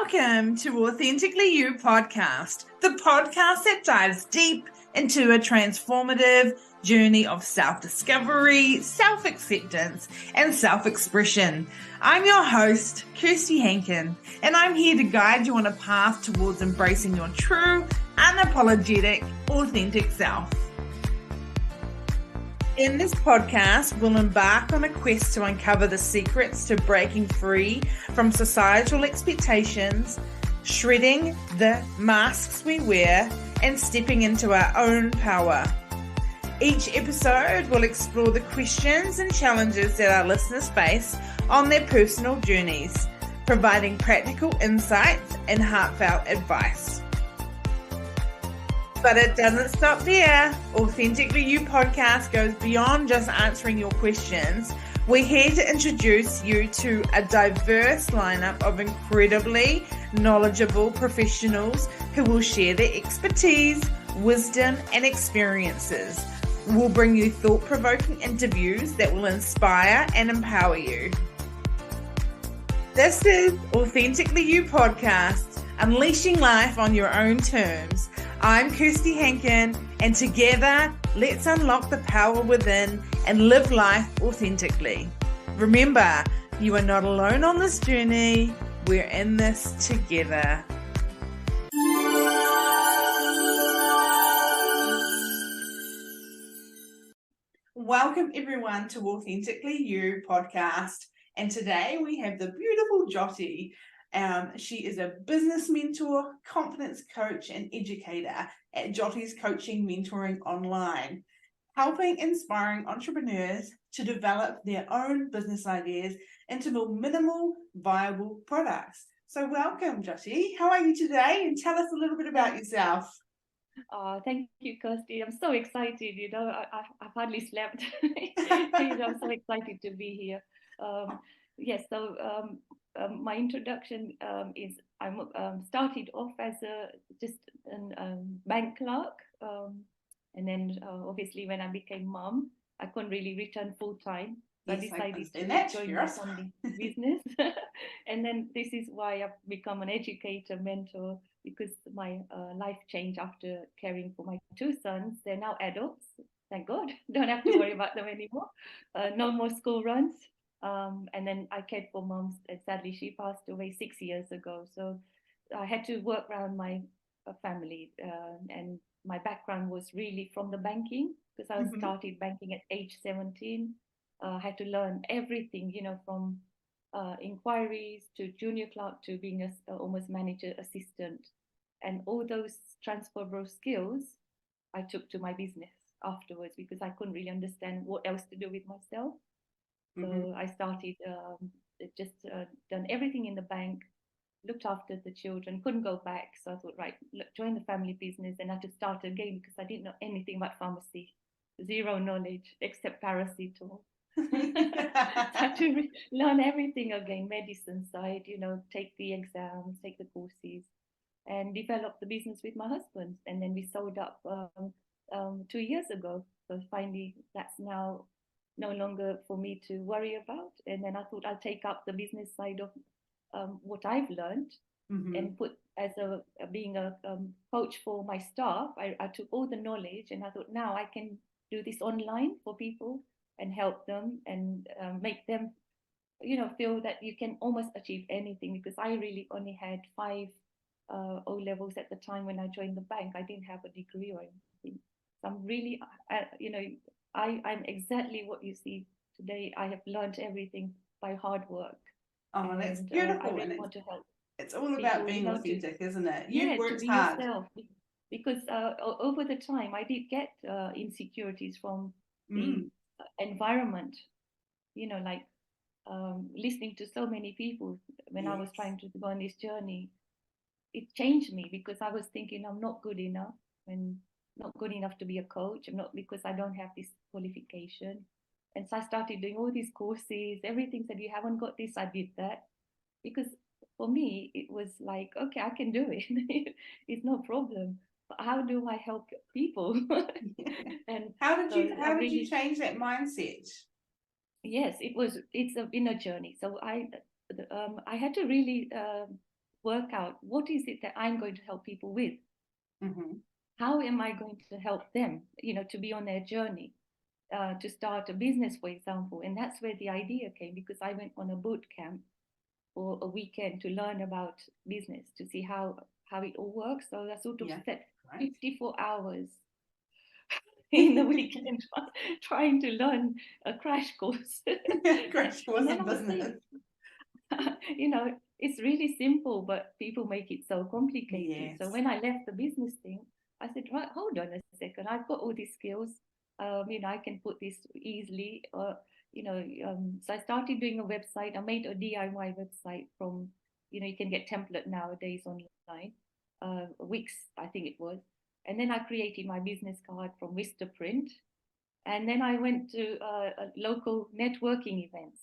Welcome to Authentically You Podcast, the podcast that dives deep into a transformative journey of self-discovery, self-acceptance, and self-expression. I'm your host, Kirsty Hankin, and I'm here to guide you on a path towards embracing your true, unapologetic, authentic self. In this podcast, we'll embark on a quest to uncover the secrets to breaking free from societal expectations, shredding the masks we wear, and stepping into our own power. Each episode will explore the questions and challenges that our listeners face on their personal journeys, providing practical insights and heartfelt advice. But it doesn't stop there. Authentically You Podcast goes beyond just answering your questions. We're here to introduce you to a diverse lineup of incredibly knowledgeable professionals who will share their expertise, wisdom, and experiences. We'll bring you thought-provoking interviews that will inspire and empower you. This is Authentically You Podcast, unleashing life on your own terms. I'm Kirsty Hankin, and together, let's unlock the power within and live life authentically. Remember, you are not alone on this journey. We're in this together. Welcome everyone to Authentically You Podcast. And today we have the beautiful Jyoti. She is a business mentor, confidence coach, and educator at Jyoti's Coaching Mentoring Online, helping inspiring entrepreneurs to develop their own business ideas into more minimal viable products. So welcome, Jyoti. How are you today? And tell us a little bit about yourself. Thank you, Kirsty. I'm so excited. I've hardly slept. I'm so excited to be here. My introduction is I started off as just a bank clerk, and then obviously when I became mom, I couldn't really return full time. So Yes, I decided to join my family business, and then this is why I've become an educator, mentor, because my life changed after caring for my two sons. They're now adults, thank God. Don't have to worry about them anymore. No more school runs. And then I cared for mom, and sadly she passed away 6 years ago. So I had to work around my family, and my background was really from the banking, because I started banking at age 17. I had to learn everything, from inquiries to junior clerk to being almost manager assistant, and all those transferable skills I took to my business afterwards, because I couldn't really understand what else to do with myself. So I started done everything in the bank, looked after the children, couldn't go back. So I thought, right, join the family business, and I had to start again because I didn't know anything about pharmacy, zero knowledge except paracetamol. I had to learn everything again, medicine side, take the exams, take the courses, and develop the business with my husband. And then we sold up 2 years ago. So finally, that's now no longer for me to worry about. And then I thought I'll take up the business side of what I've learned and put as being a coach for my staff. I took all the knowledge, and I thought now I can do this online for people and help them and make them, feel that you can almost achieve anything, because I really only had 5 O levels at the time when I joined the bank. I didn't have a degree or anything. So I'm really, I'm exactly what you see today. I have learned everything by hard work. Oh, that's beautiful. I really want to help. It's all about being authentic, isn't it? You've worked hard. Yourself. Because over the time, I did get insecurities from the environment, like listening to so many people when I was trying to go on this journey. It changed me, because I was thinking I'm not good enough, and not good enough to be a coach. I'm not, because I don't have this qualification. And so I started doing all these courses. Everything said, you haven't got this, I did that. Because for me, it was like, okay, I can do it. It's no problem. But how do I help people? And how did you change that mindset? Yes, it's an inner journey. So I had to really work out what is it that I'm going to help people with. Mm-hmm. How am I going to help them, to be on their journey, to start a business, for example? And that's where the idea came, because I went on a boot camp for a weekend to learn about business, to see how it all works. So I sort of Yeah. spent Right. 54 hours in the weekend trying to learn a crash course. Crash course And then in I was business. saying, it's really simple, but people make it so complicated. Yes. So when I left the business thing, I said, right, hold on a second. I've got all these skills. I can put this easily. So I started doing a website. I made a DIY website from, you can get template nowadays online, Wix, I think it was. And then I created my business card from Vistaprint. And then I went to local networking events.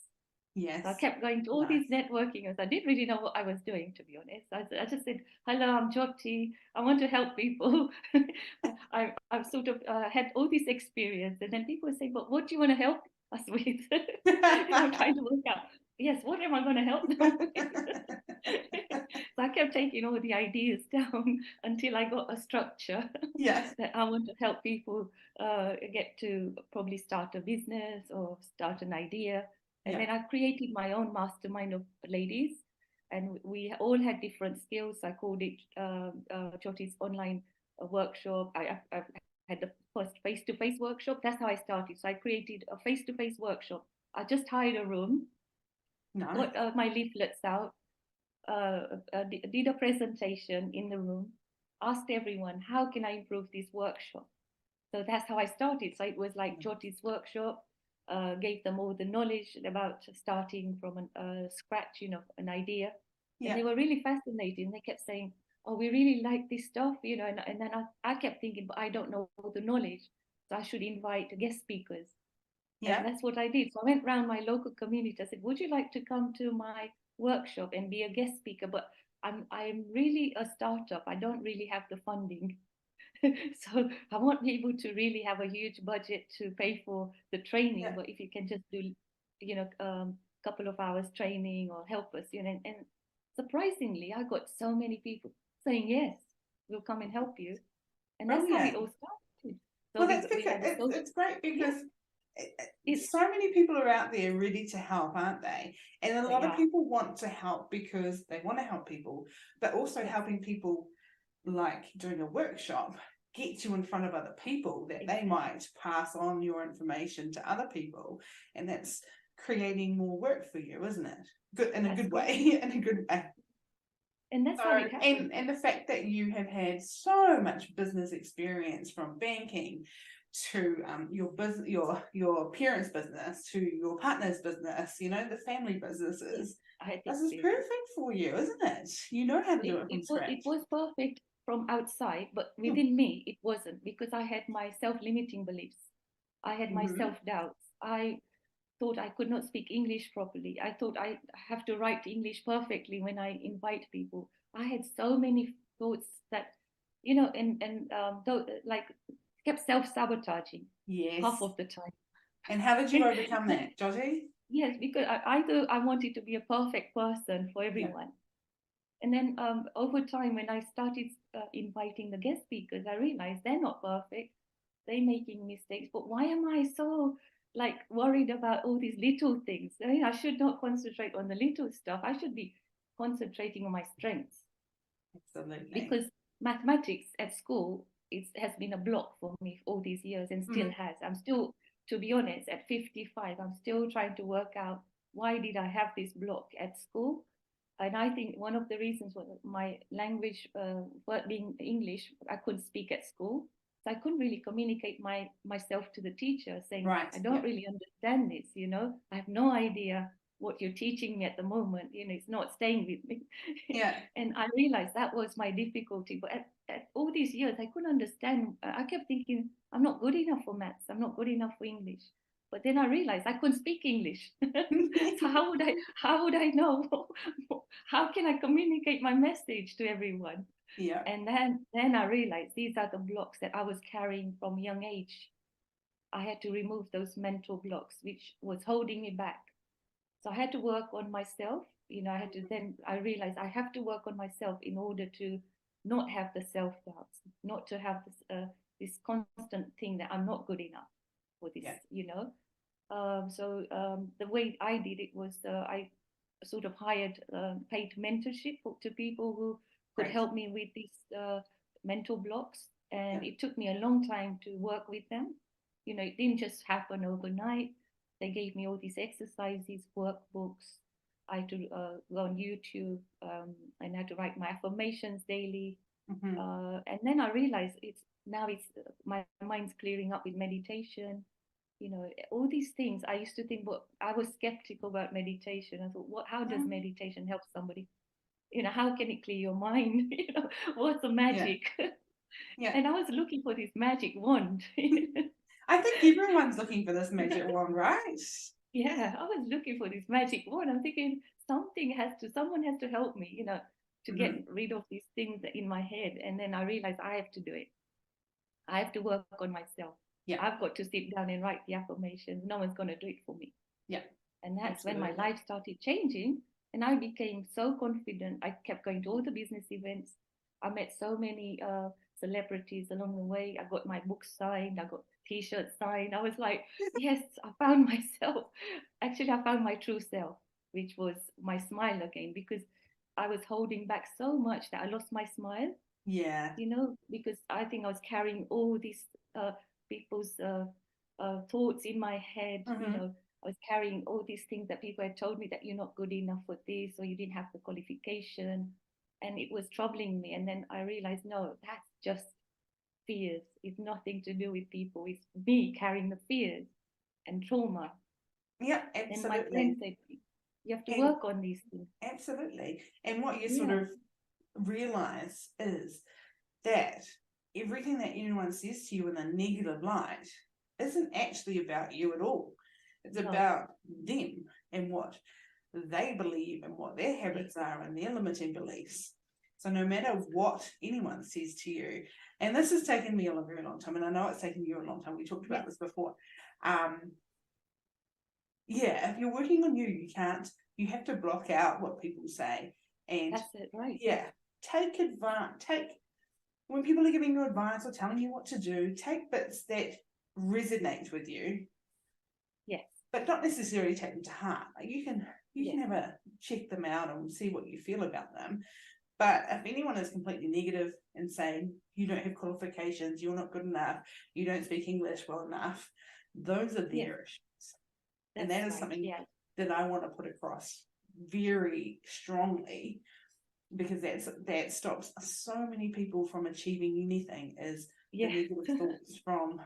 Yes. So I kept going to all Nice. these networking events. I didn't really know what I was doing, to be honest. I just said, hello, I'm Jyoti. I want to help people. I've sort of had all this experience. And then people say, but what do you want to help us with? I'm trying to work out, yes, what am I going to help them with? So I kept taking all the ideas down until I got a structure Yes. that I want to help people get to probably start a business or start an idea. And Yeah. then I created my own mastermind of ladies, and we all had different skills. I called it Jyoti's online workshop. I've had the first face-to-face workshop. That's how I started. So I created a face-to-face workshop. I just hired a room, Nice. got my leaflets out, did a presentation in the room, asked everyone, how can I improve this workshop? So that's how I started. So it was like Jyoti's workshop, gave them all the knowledge about starting from scratch, an idea. And they Yeah. were really fascinated. And they kept saying, oh, we really like this stuff, and then I kept thinking, but I don't know the knowledge. So I should invite guest speakers. And Yeah. that's what I did. So I went around my local community. I said, would you like to come to my workshop and be a guest speaker? But I'm really a startup. I don't really have the funding. So I want people to really have a huge budget to pay for the training. Yeah. But if you can just do, couple of hours training or help us, and surprisingly, I got so many people saying, yes, we'll come and help you. And that's how it Brilliant. all started. So Well, that's we because had a social, it's great yeah, because it's, so many people are out there ready to help, aren't they? And a lot of yeah, people want to help because they want to help people, but also yes, helping people, like doing a workshop, get you in front of other people that they exactly. might pass on your information to other people, and that's creating more work for you, isn't it? Good, in a That's good correct. way. In a good way. And that's So, how it happened. and the fact that you have had so much business experience, from banking to your business, your parents' business, to your partner's business, the family Yes, businesses. I had This is experience. perfect for you, isn't it? You know how to do It, it from it was it scratch. was perfect from outside, but Hmm. within me it wasn't, because I had my self-limiting beliefs. I had my Mm-hmm. self-doubts. I thought I could not speak English properly. I thought I have to write English perfectly when I invite people. I had so many thoughts that, like, kept self-sabotaging half Yes. of the time. And how did you overcome that, Jyoti? Yes, because either I wanted to be a perfect person for Yeah. everyone. And then over time, when I started inviting the guest speakers, I realized they're not perfect. They're making mistakes. But why am I so like worried about all these little things? I mean, I should not concentrate on the little stuff. I should be concentrating on my strengths, Absolutely. because mathematics at school has been a block for me all these years, and still Mm. has. I'm still, to be honest, at 55, I'm still trying to work out, why did I have this block at school? And I think one of the reasons was my language, being English, I couldn't speak at school. So I couldn't really communicate myself to the teacher, saying, Right. I don't Yeah. really understand this, I have no idea what you're teaching me at the moment, it's not staying with me. Yeah. And I realized that was my difficulty. But at all these years, I couldn't understand. I kept thinking, I'm not good enough for maths. I'm not good enough for English. But then I realized I couldn't speak English. So how would I know? How can I communicate my message to everyone? Yeah. And then I realized these are the blocks that I was carrying from a young age. I had to remove those mental blocks, which was holding me back. So I had to work on myself. I had to, then I realized I have to work on myself in order to not have the self-doubts, not to have this constant thing that I'm not good enough for this, Yeah. The way I did it was I sort of hired paid mentorship to people who could Great. help me with these mental blocks. And Yeah. it took me a long time to work with them. It didn't just happen overnight. They gave me all these exercises, workbooks. I had to go on YouTube, and I had to write my affirmations daily. Mm-hmm. And then I realized it's my mind's clearing up with meditation. All these things. I used to think, but I was skeptical about meditation. I thought, how does meditation help somebody? How can it clear your mind? What's the magic? Yeah. And I was looking for this magic wand. I think everyone's looking for this magic wand, right? Yeah, I was looking for this magic wand. I'm thinking someone has to help me, to Mm-hmm. get rid of these things in my head. And then I realized I have to do it. I have to work on myself. Yeah. I've got to sit down and write the affirmations. No one's going to do it for me. Yeah. And that's Absolutely. when my life started changing. And I became so confident. I kept going to all the business events. I met so many celebrities along the way. I got my books signed. I got T-shirts signed. I was like, yes, I found myself. Actually, I found my true self, which was my smile again, because I was holding back so much that I lost my smile. Yeah. Because I think I was carrying all these people's thoughts in my head. Mm-hmm. I was carrying all these things that people had told me, that you're not good enough for this, or you didn't have the qualification. And it was troubling me. And then I realized, no, that's just fears. It's nothing to do with people. It's me carrying the fears and trauma. Yeah, And my absolutely. friend said, you have to work on these things. Absolutely. And what you sort of realize is that everything that anyone says to you in a negative light isn't actually about you at all. It's about them and what they believe and what their habits are and their limiting beliefs. So no matter what anyone says to you, and this has taken me a very long time, and I know it's taken you a long time. We talked about this before. If you're working on you, you have to block out what people say. And that's it, right? Yeah. Take when people are giving you advice or telling you what to do, take bits that resonate with you. Yes. But not necessarily take them to heart. Like you can have a check them out and see what you feel about them. But if anyone is completely negative and saying you don't have qualifications, you're not good enough, you don't speak English well enough, those are their issues. And that is something that I want to put across very strongly, because that stops so many people from achieving anything, is the negative thoughts from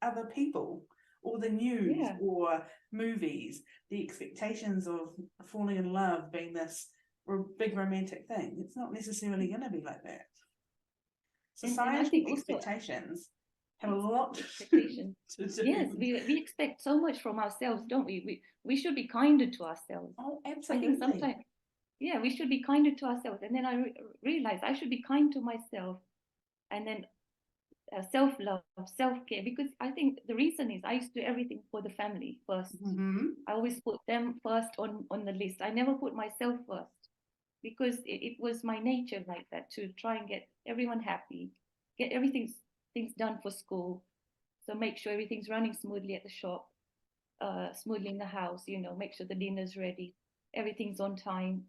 other people, or the news, or movies, the expectations of falling in love being this big romantic thing. It's not necessarily going to be like that. Societal expectations have a lot to do. Yes, we expect so much from ourselves, don't we? We should be kinder to ourselves. Oh, absolutely. I think sometimes, we should be kinder to ourselves. And then I realized I should be kind to myself, and then self-love, self-care, because I think the reason is I used to do everything for the family first. I always put them first on the list. I never put myself first, because it was my nature like that, to try and get everyone happy, get things done for school. So make sure everything's running smoothly at the shop, smoothly in the house, make sure the dinner's ready, everything's on time.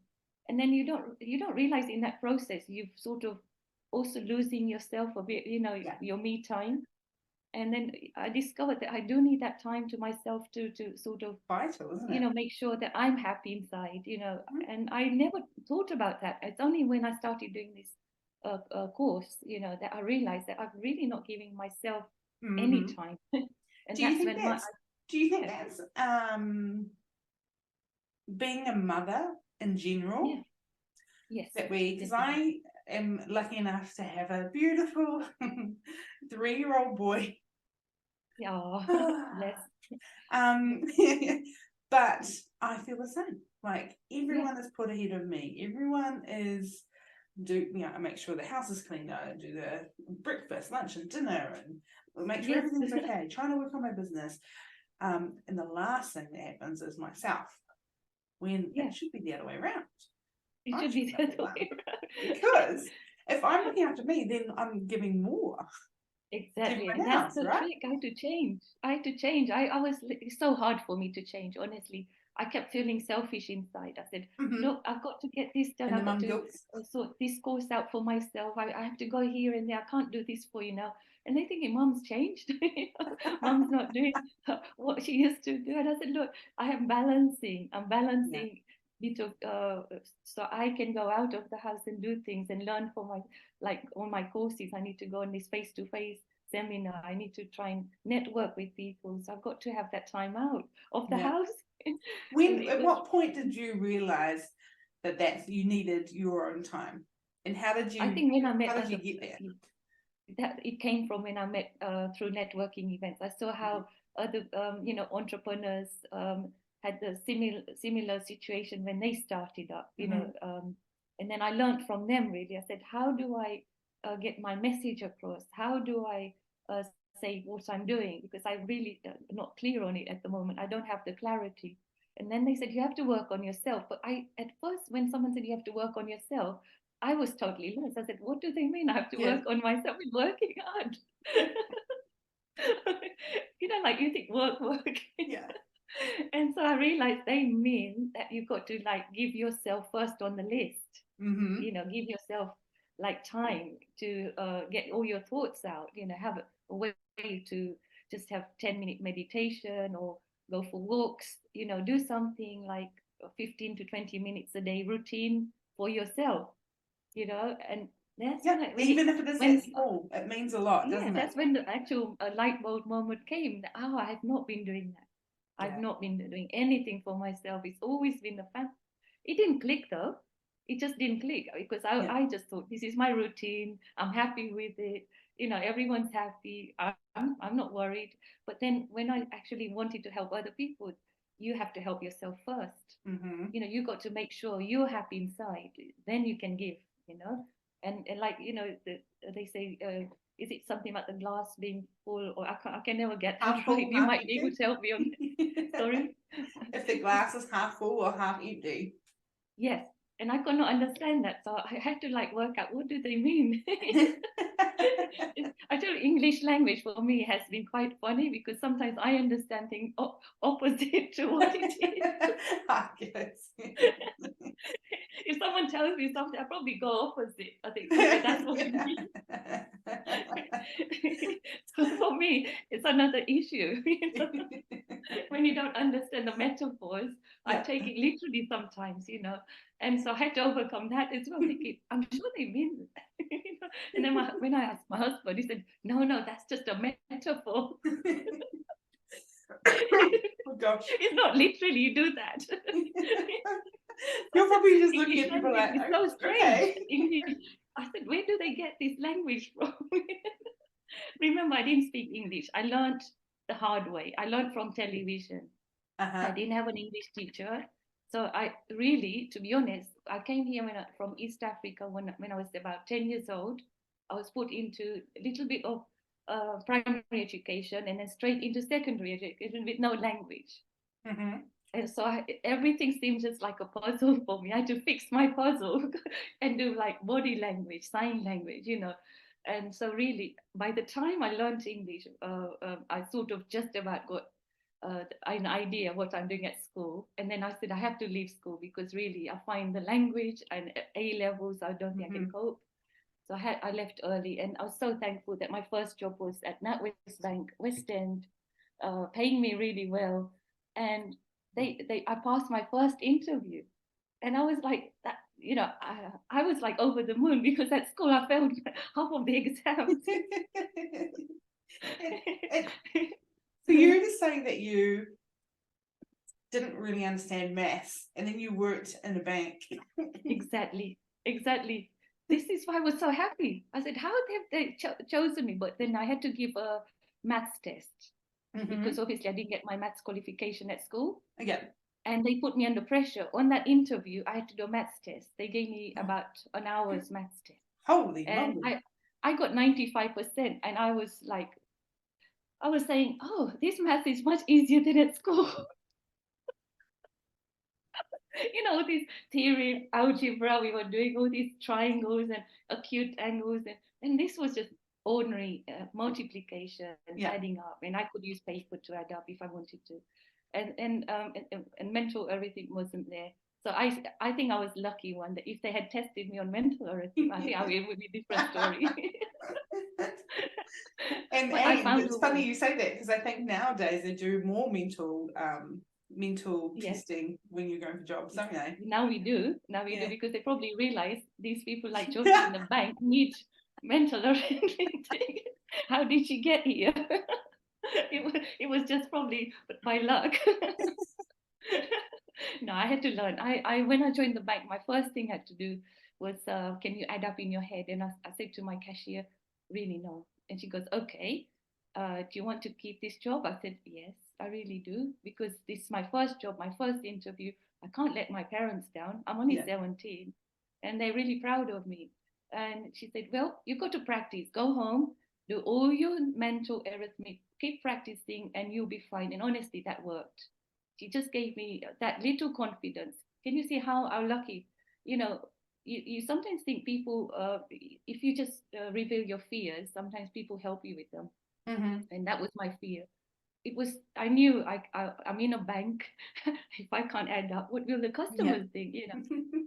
And then you don't realize in that process you've sort of also losing yourself a bit, your me time. And then I discovered that I do need that time to myself to sort of vital, isn't it? Make sure that I'm happy inside, and I never thought about that. It's only when I started doing this course, that I realized that I'm really not giving myself any time. And do you think that's being a mother in general? Yes. Because I am lucky enough to have a beautiful 3-year-old boy. Bless. But I feel the same. Like everyone is put ahead of me. Everyone is I make sure the house is clean. I do the breakfast, lunch, and dinner, and make sure everything's okay. Trying to work on my business. And the last thing that happens is myself. when it should be the other way around. It should be the other way around. Because if I'm looking after me, then I'm giving more. Exactly. And that's the trick. I had to change. It's so hard for me to change, honestly. I kept feeling selfish inside. I said, look, I've got to get this done. I've got to sort this course out for myself. I have to go here and there. I can't do this for you now. And they thinking, Mum's changed. Mum's not doing what she used to do. And I said, look, I'm balancing bit of so I can go out of the house and do things and learn for my, like on my courses. I need to go on this face-to-face seminar. I need to try and network with people. So I've got to have that time out of the house. At what point did you realize that you needed your own time? And how did you? I think when I met, how did you get there? That it came from when I met through networking events. I saw how other entrepreneurs had the similar situation when they started up. And then I learned from them. Really, I said, how do I get my message across? How do I say what I'm doing? Because I really not clear on it at the moment. I don't have the clarity. And then they said, you have to work on yourself. But at first, when someone said you have to work on yourself, I was totally lost. I said, what do they mean? I have to work on myself. I'm working hard. Like you think work. Yeah. And so I realized they mean that you've got to like give yourself first on the list. Give yourself like time to get all your thoughts out. Have a way to just have 10-minute meditation or go for walks. Do something like 15 to 20 minutes a day routine for yourself. And that's even if it is small, it means a lot, doesn't it? That's when the actual light bulb moment came. I have not been doing that. I've not been doing anything for myself. It's always been the fact. It didn't click though. It just didn't click because I just thought this is my routine. I'm happy with it. Everyone's happy. I'm not worried. But then when I actually wanted to help other people, you have to help yourself first. You got to make sure you're happy inside. Then you can give. And like they say, is it something about the glass being full, or I can never get that right. You might be able to help me on that. Sorry. If the glass is half full or half empty. Yes. And I could not understand that. So I had to like work out, what do they mean? I tell you, English language for me has been quite funny because sometimes I understand things opposite to what it is. I guess. If someone tells me something, I probably go opposite. I think, okay, that's what it means. So for me, it's another issue. When you don't understand the metaphors, I take it literally sometimes, And so I had to overcome that as well, thinking, I'm sure they mean that. And then when I asked my husband, he said, no, that's just a metaphor. Oh gosh. It's not literally you do that. You're probably just looking at people like, it's so strange. Okay. I said, where do they get this language from? Remember, I didn't speak English. I learned the hard way. I learned from television. I didn't have an English teacher. So I really, to be honest, I came here from East Africa when I was about 10 years old. I was put into a little bit of primary education and then straight into secondary education with no language. And so everything seemed just like a puzzle for me. I had to fix my puzzle and do like body language, sign language, And so really, by the time I learned English, I sort of just about got an idea what I'm doing at school. And then I said, I have to leave school because really I find the language and A levels, I don't think I can cope. So I left early, and I was so thankful that my first job was at NatWest Bank, West End, paying me really well. And I passed my first interview. And I was like, that, I was like over the moon because at school I failed half of the exams. For you to say that you didn't really understand maths and then you worked in a bank. Exactly. This is why I was so happy. I said, how have they chosen me? But then I had to give a maths test because obviously I didn't get my maths qualification at school. Okay. And they put me under pressure. On that interview, I had to do a maths test. They gave me about an hour's maths test. Holy moly. I got 95%. And I was saying, oh, this math is much easier than at school. all these theory, algebra, we were doing all these triangles and acute angles. And this was just ordinary multiplication, Yeah. adding up. And I could use paper to add up if I wanted to. And mental everything wasn't there. So I think I was lucky one that if they had tested me on mental arithmetic, I think it would be a different story. And But I found it's a funny way. you say that, because I think nowadays they do more mental Yes. testing when you're going for jobs, don't they? Now we do Yeah. because they probably realize these people like Jyoti in the bank need mental arithmetic. How did she get here? It was just probably by luck. No, I had to learn. I when I joined the bank, my first thing I had to do was, can you add up in your head? And I said to my cashier, really no. And she goes, okay. Do you want to keep this job? I said, yes, I really do, because this is my first job, my first interview. I can't let my parents down. I'm only Yeah. 17, and they're really proud of me. And she said, well, you got to practice. Go home, do all your mental arithmetic, keep practicing, and you'll be fine. And honestly, that worked. She just gave me that little confidence. Can you see how lucky? You know, you sometimes think people, if you just reveal your fears, sometimes people help you with them. Mm-hmm. And that was my fear. I knew I'm in a bank. If I can't add up, what will the customers think?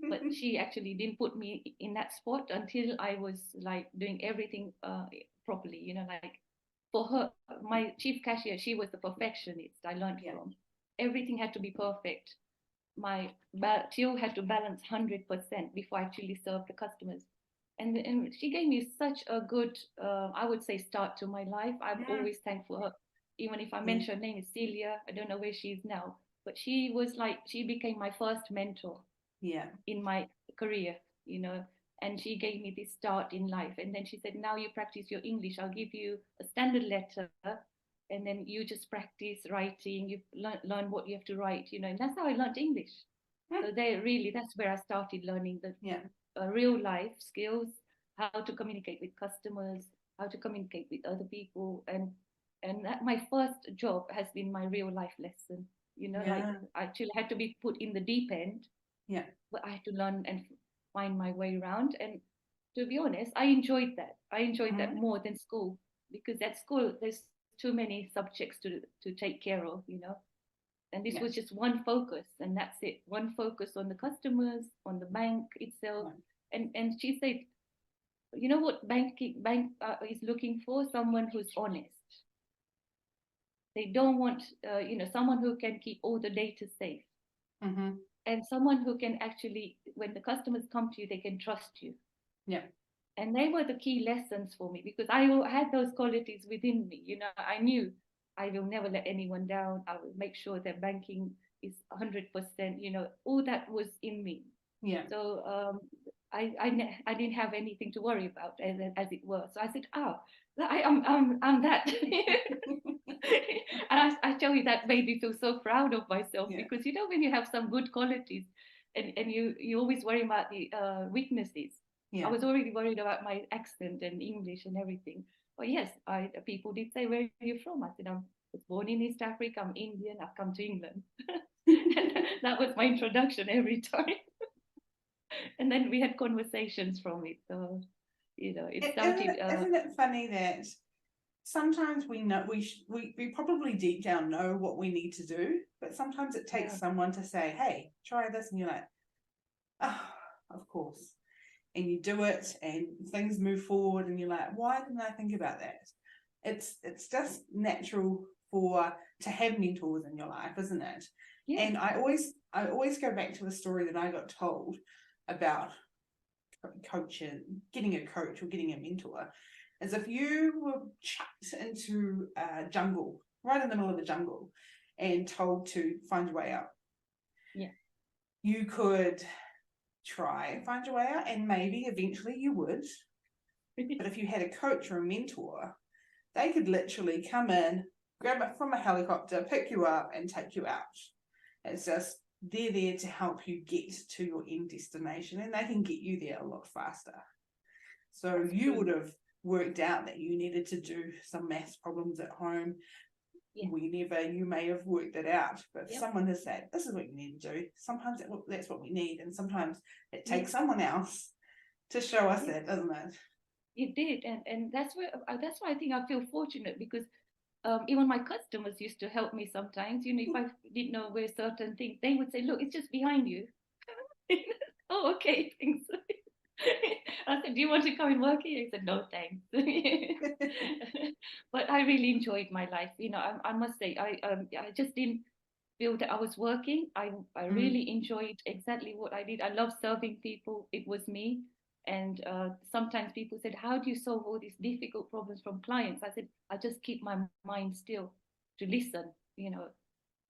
But she actually didn't put me in that spot until I was like doing everything properly. Like for her, my chief cashier, she was the perfectionist I learned from. Everything had to be perfect. My till had to balance 100% before I actually serve the customers. And she gave me such a good, I would say, start to my life. I'm always thankful for her. Even if I mention her name is Celia, I don't know where she is now, but she became my first mentor in my career, and she gave me this start in life. And then she said, now you practice your English. I'll give you a standard letter, and then you just practice writing. You learn what you have to write, and that's how I learned English. So that's where I started learning the real life skills, how to communicate with customers, how to communicate with other people. And that my first job has been my real life lesson. Like I actually had to be put in the deep end, but I had to learn and find my way around. And to be honest, I enjoyed that. I enjoyed that more than school, because at school there's too many subjects to take care of, and this was just one focus, and that's it. One focus on the customers, on the bank itself. And she said, you know what bank is looking for? Someone who's honest. They don't want someone who can keep all the data safe, and someone who can actually, when the customers come to you, they can trust you. And they were the key lessons for me, because I had those qualities within me. I knew I will never let anyone down. I will make sure that banking is 100%. All that was in me. So I didn't have anything to worry about, as it were. So I said, I'm that. And I tell you, that made me feel so proud of myself, because when you have some good qualities, and you always worry about the weaknesses. I was already worried about my accent and English and everything. But yes, people did say, where are you from? I said, I was born in East Africa, I'm Indian, I've come to England. And that was my introduction every time. And then we had conversations from it. So, it started. Isn't it funny that sometimes we know we probably deep down know what we need to do, but sometimes it takes someone to say, hey, try this, and you're like, oh, of course. And you do it, and things move forward, and you're like, why didn't I think about that? It's just natural to have mentors in your life, isn't it? And I always go back to a story that I got told about coaching, getting a coach or getting a mentor. As if you were chucked into a jungle, right in the middle of the jungle, and told to find your way out. You could try and find your way out, and maybe eventually you would. But if you had a coach or a mentor, they could literally come in, grab it from a helicopter, pick you up, and take you out. It's just, they're there to help you get to your end destination, and they can get you there a lot faster. So you would have worked out that you needed to do some maths problems at home. Yeah. you may have worked it out, but Yep. someone has said, this is what you need to do. Sometimes that's what we need, and sometimes it Yeah. takes someone else to show us Yeah. that, doesn't it? It did, and that's why I think I feel fortunate, because even my customers used to help me sometimes. If I didn't know where certain things, they would say, "Look, it's just behind you." Oh, okay, thanks. I said, "Do you want to come and work here?" He said, "No, thanks." But I really enjoyed my life. I must say, I just didn't feel that I was working. I really enjoyed exactly what I did. I love serving people. It was me. And sometimes people said, "How do you solve all these difficult problems from clients?" I said, "I just keep my mind still to listen.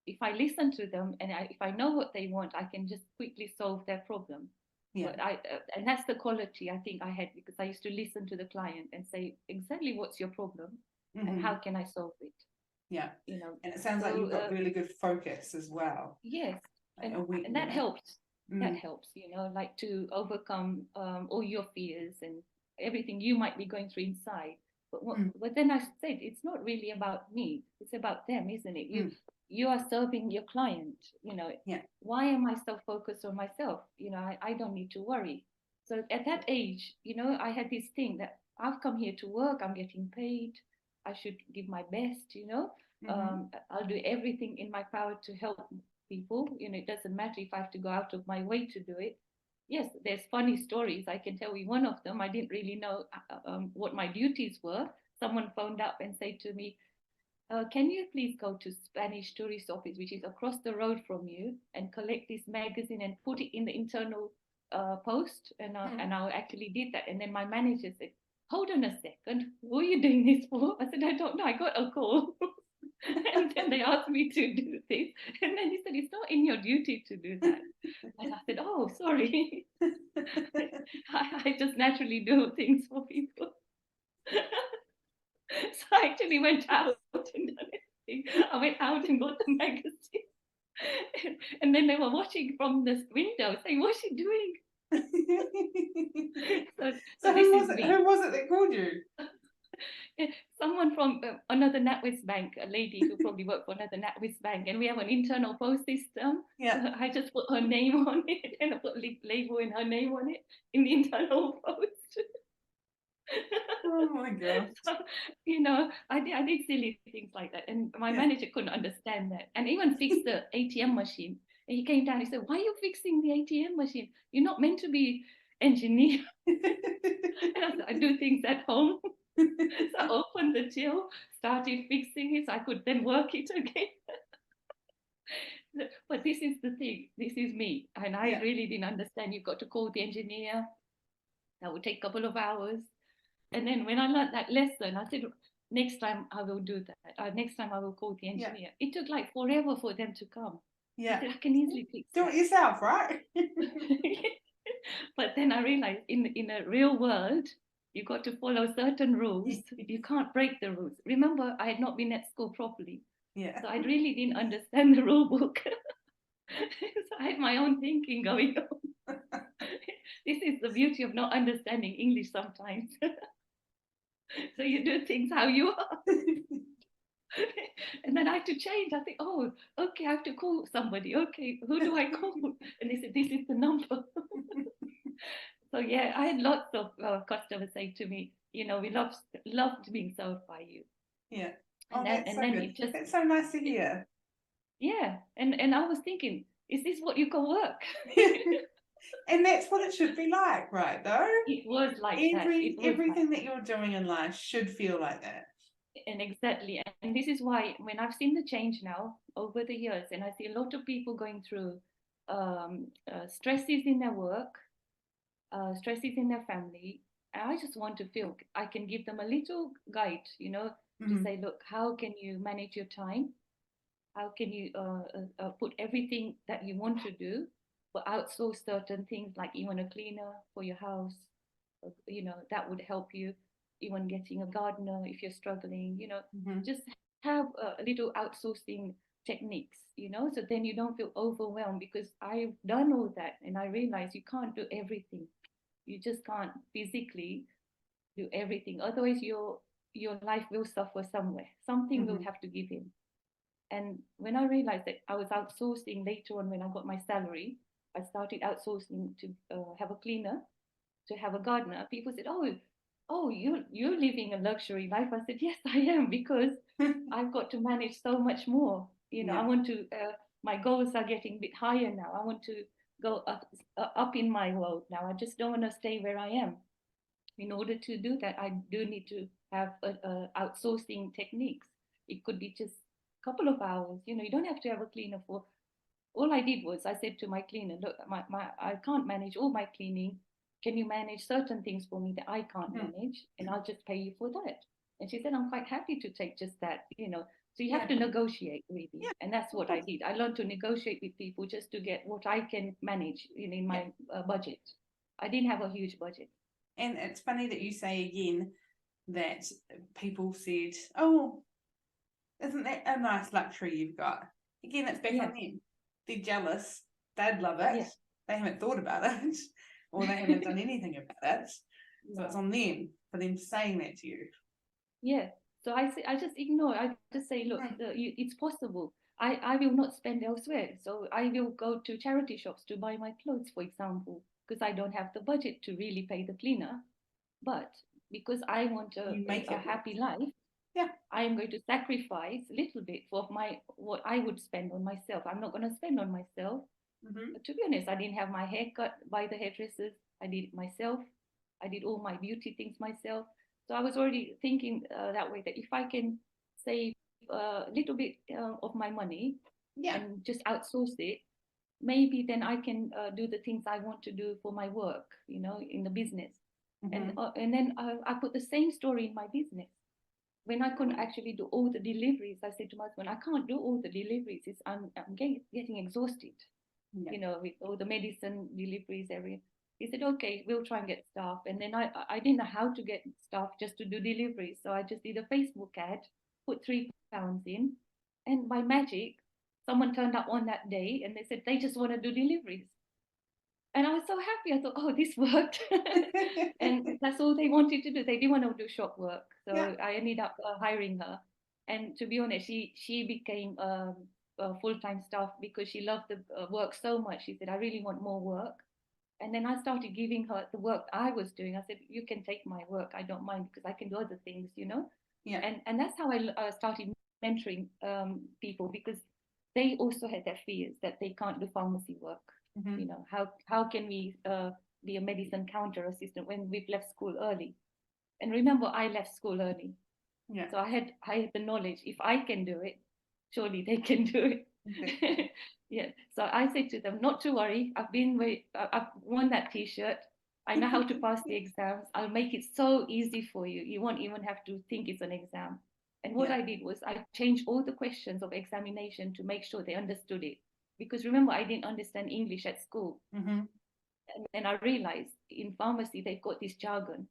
If I listen to them, and if I know what they want, I can just quickly solve their problem." Yeah. But and that's the quality I think I had, because I used to listen to the client and say, exactly what's your problem, and how can I solve it? Yeah. And it sounds like you've got really good focus as well. Yes, and that helps. That helps, like to overcome all your fears and everything you might be going through inside. But then I said, it's not really about me. It's about them, isn't it? You are serving your client. Yeah. Why am I so focused on myself? I don't need to worry. So at that age, I had this thing that I've come here to work. I'm getting paid. I should give my best. I'll do everything in my power to help people. It doesn't matter if I have to go out of my way to do it. Yes, there's funny stories. I can tell you one of them. I didn't really know what my duties were. Someone phoned up and said to me, "Can you please go to Spanish tourist office, which is across the road from you, and collect this magazine and put it in the internal post?" And I actually did that. And then my manager said, "Hold on a second, what are you doing this for?" I said, "I don't know. I got a call." And then they asked me to do this. And then he said, "It's not in your duty to do that." And I said, "Oh, sorry." I just naturally do things for people. So I actually went out and done everything. I went out and got the magazine. And then they were watching from this window saying, "What's she doing?" So this is me. Who was it that called you? Someone from another NatWest bank, a lady who probably worked for another NatWest bank, and we have an internal post system. Yeah. So I just put her name on it, and I put label and her name on it in the internal post. Oh my gosh. So, I did silly things like that, and my Yeah. manager couldn't understand that, and even fixed the ATM machine. And he came down. He said, "Why are you fixing the ATM machine? You're not meant to be engineer." And I said, "I do things at home." So I opened the till, started fixing it so I could then work it again. But this is the thing. This is me, and I really didn't understand. You've got to call the engineer. That would take a couple of hours. And then when I learned that lesson, I said, next time I will do that. Next time I will call the engineer. It took like forever for them to come. Yeah. I said, I can easily fix do it yourself, right? But then I realized in a real world, you've got to follow certain rules. You can't break the rules. Remember, I had not been at school properly. Yeah. So I really didn't understand the rule book. So I had my own thinking going on. This is the beauty of not understanding English sometimes. So you do things how you are. And then I had to change. I think, oh, okay, I have to call somebody. Okay, who do I call? And they said, this is the number. So yeah, I had lots of customers say to me, we loved being served by you. Yeah. And that's then good. It's so nice to hear. Yeah. And I was thinking, is this what you call work? And that's what it should be like, right? Though it was like everything that you're doing in life should feel like that. And exactly. And this is why when I've seen the change now over the years, and I see a lot of people going through stresses in their work, stresses in their family, and I just want to feel I can give them a little guide, to say, look, how can you manage your time? How can you put everything that you want to do, but outsource certain things, like even a cleaner for your house, that would help you. Even getting a gardener if you're struggling, just have a little outsourcing techniques, so then you don't feel overwhelmed, because I've done all that and I realize you can't do everything. You just can't physically do everything. Otherwise, your life will suffer somewhere. Something will have to give in. And when I realized that I was outsourcing later on, when I got my salary, I started outsourcing to have a cleaner, to have a gardener. People said, "Oh, you're living a luxury life." I said, "Yes, I am, because I've got to manage so much more. I want to. My goals are getting a bit higher now. I want to go up in my world now. I just don't want to stay where I am. In order to do that, I do need to have outsourcing techniques. It could be just a couple of hours. You don't have to have a cleaner for. All I did was I said to my cleaner, look, I can't manage all my cleaning. Can you manage certain things for me that I can't manage? And I'll just pay you for that. And she said, I'm quite happy to take just that. So you have to negotiate, really. And that's what I did. I learned to negotiate with people just to get what I can manage in my budget. I didn't have a huge budget. And it's funny that you say again that people said, oh, isn't that a nice luxury you've got? Again, it's back on them. They're jealous. They'd love it. Yeah. They haven't thought about it, or they haven't done anything about it. So it's on them for them saying that to you. Yeah. So I just ignore. I just say, look, it's possible. I will not spend elsewhere. So I will go to charity shops to buy my clothes, for example, because I don't have the budget to really pay the cleaner. But because I want a happy life, I am going to sacrifice a little bit for what I would spend on myself. I'm not going to spend on myself. But to be honest, I didn't have my hair cut by the hairdressers. I did it myself. I did all my beauty things myself. So I was already thinking that way, that if I can save a little bit of my money and just outsource it, maybe then I can do the things I want to do for my work, in the business. And then I put the same story in my business. When I couldn't actually do all the deliveries, I said to my husband, I can't do all the deliveries. I'm getting exhausted, with all the medicine deliveries, He said, okay, we'll try and get staff. And then I didn't know how to get staff just to do deliveries. So I just did a Facebook ad, put £3 in, and by magic, someone turned up on that day and they said they just want to do deliveries. And I was so happy. I thought, oh, this worked. And that's all they wanted to do. They didn't want to do shop work. So I ended up hiring her. And to be honest, she became a full-time staff because she loved the work so much. She said, I really want more work. And then I started giving her the work I was doing. I said, you can take my work. I don't mind, because I can do other things, And that's how I started mentoring people, because they also had their fears that they can't do pharmacy work. How can we be a medicine counter assistant when we've left school early? And remember, I left school early. So I had the knowledge. If I can do it, surely they can do it. So I said to them, not to worry. I've won that T-shirt. I know how to pass the exams. I'll make it so easy for you. You won't even have to think it's an exam. And what I did was I changed all the questions of examination to make sure they understood it. Because remember, I didn't understand English at school. And I realized in pharmacy, they've got this jargon.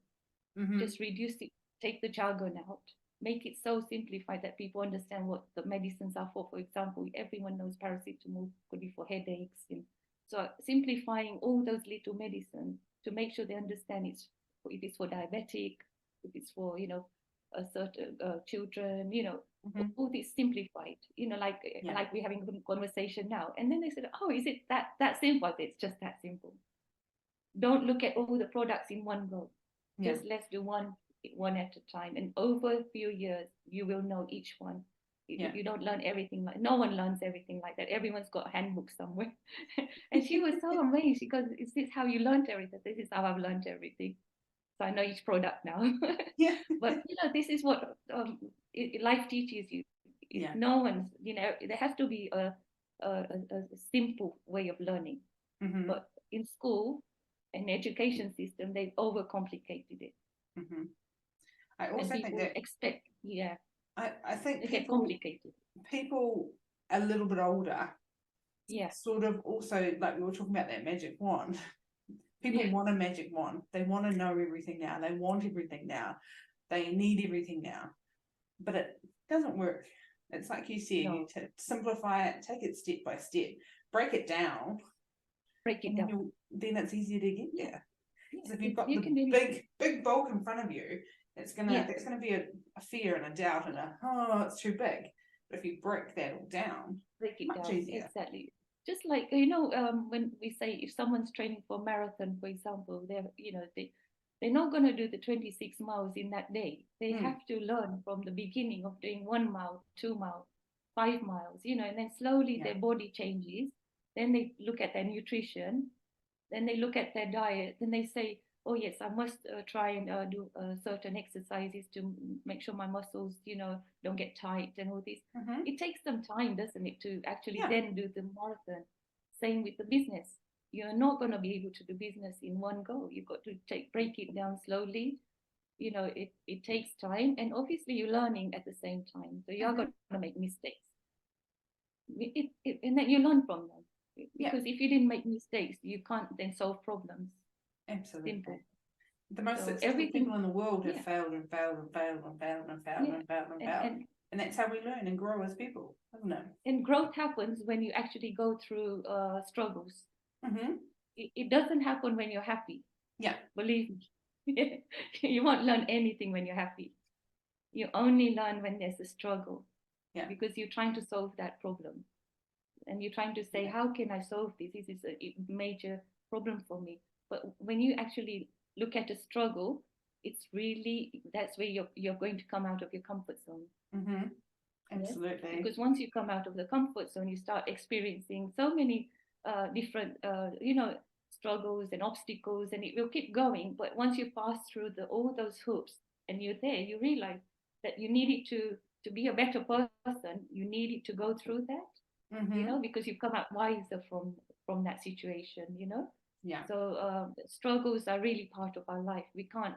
Just reduce it, take the jargon out, make it so simplified that people understand what the medicines are for. For example, everyone knows paracetamol could be for headaches. So simplifying all those little medicines to make sure they understand if it's for diabetic, if it's for, a certain children, all this simplified, like we're having a conversation now. And then they said, oh, is it that simple? I said, it's just that simple. Don't look at all the products in one go. Just let's do one at a time. And over a few years, you will know each one. You don't learn everything no one learns everything like that. Everyone's got a handbook somewhere. And she was so amazed. She goes, is this how you learned everything? This is how I've learned everything. So I know each product now. But this is what life teaches you. No one's, there has to be a simple way of learning. But in school and education system, they've overcomplicated it. I also think that expect, I think people a little bit older, sort of also, like we were talking about that magic wand. People want a magic wand. They want to know everything now. They want everything now. They need everything now. But it doesn't work. It's like you said, you simplify it, take it step by step, break it down. Then it's easier to get there. So if you've got the big bulk in front of you, that's gonna be a fear and a doubt and it's too big. If you break that all down, break it much down. easier. Exactly. Just like, when we say if someone's training for marathon, for example, they're not going to do the 26 miles in that day. They have to learn from the beginning of doing 1 mile, 2 miles, 5 miles, and then slowly their body changes. Then they look at their nutrition, then they look at their diet, then they say, oh yes, I must try and do certain exercises to make sure my muscles, don't get tight and all this. It takes some time, doesn't it, to actually then do the marathon. Same with the business. You're not going to be able to do business in one go. You've got to break it down slowly. It takes time, and obviously you're learning at the same time. So you are going to make mistakes. And then you learn from them. Because if you didn't make mistakes, you can't then solve problems. Absolutely. Simple. The most successful people in the world have failed and failed and failed and failed and failed and failed and failed. And that's how we learn and grow as people, isn't it? And growth happens when you actually go through struggles. It doesn't happen when you're happy. Yeah. Believe me. You won't learn anything when you're happy. You only learn when there's a struggle. Yeah. Because you're trying to solve that problem. And you're trying to say, how can I solve this? This is a major problem for me. But when you actually look at a struggle, it's really, that's where you're going to come out of your comfort zone. Absolutely. Yes? Because once you come out of the comfort zone, you start experiencing so many different, struggles and obstacles, and it will keep going. But once you pass through all those hoops and you're there, you realize that you needed to be a better person. You needed to go through that. Because you've come out wiser from that situation, Yeah. So struggles are really part of our life. We can't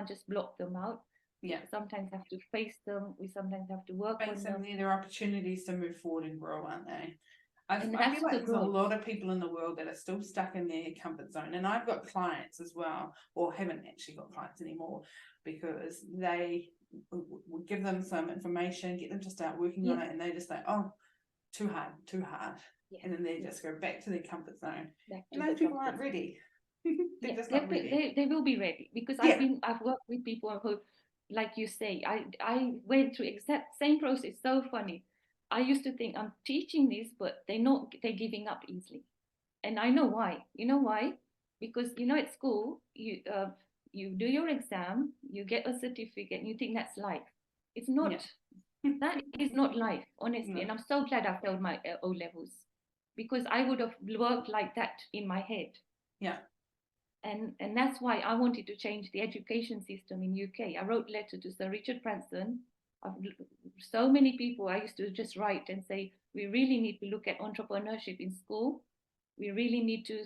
just block them out. Yeah. We sometimes have to face them. We sometimes have to work on them. There are opportunities to move forward and grow, aren't they? I feel like there's a lot of people in the world that are still stuck in their comfort zone. And I've got clients as well, or haven't actually got clients anymore, because they give them some information, get them to start working on it, and they just say, oh, too hard. And then they just go back to their comfort zone. And those people aren't ready. They're just not ready. They will be ready, because I've worked with people who, like you say, I went through exact same process. So funny. I used to think I'm teaching this, but they're giving up easily. And I know why. You know why? Because at school you do your exam, you get a certificate, and you think that's life. It's not. That is not life, honestly. No. And I'm so glad I failed my O levels, because I would have worked like that in my head. Yeah. And that's why I wanted to change the education system in UK. I wrote a letter to Sir Richard Branson. So many people, I used to just write and say, we really need to look at entrepreneurship in school. We really need to,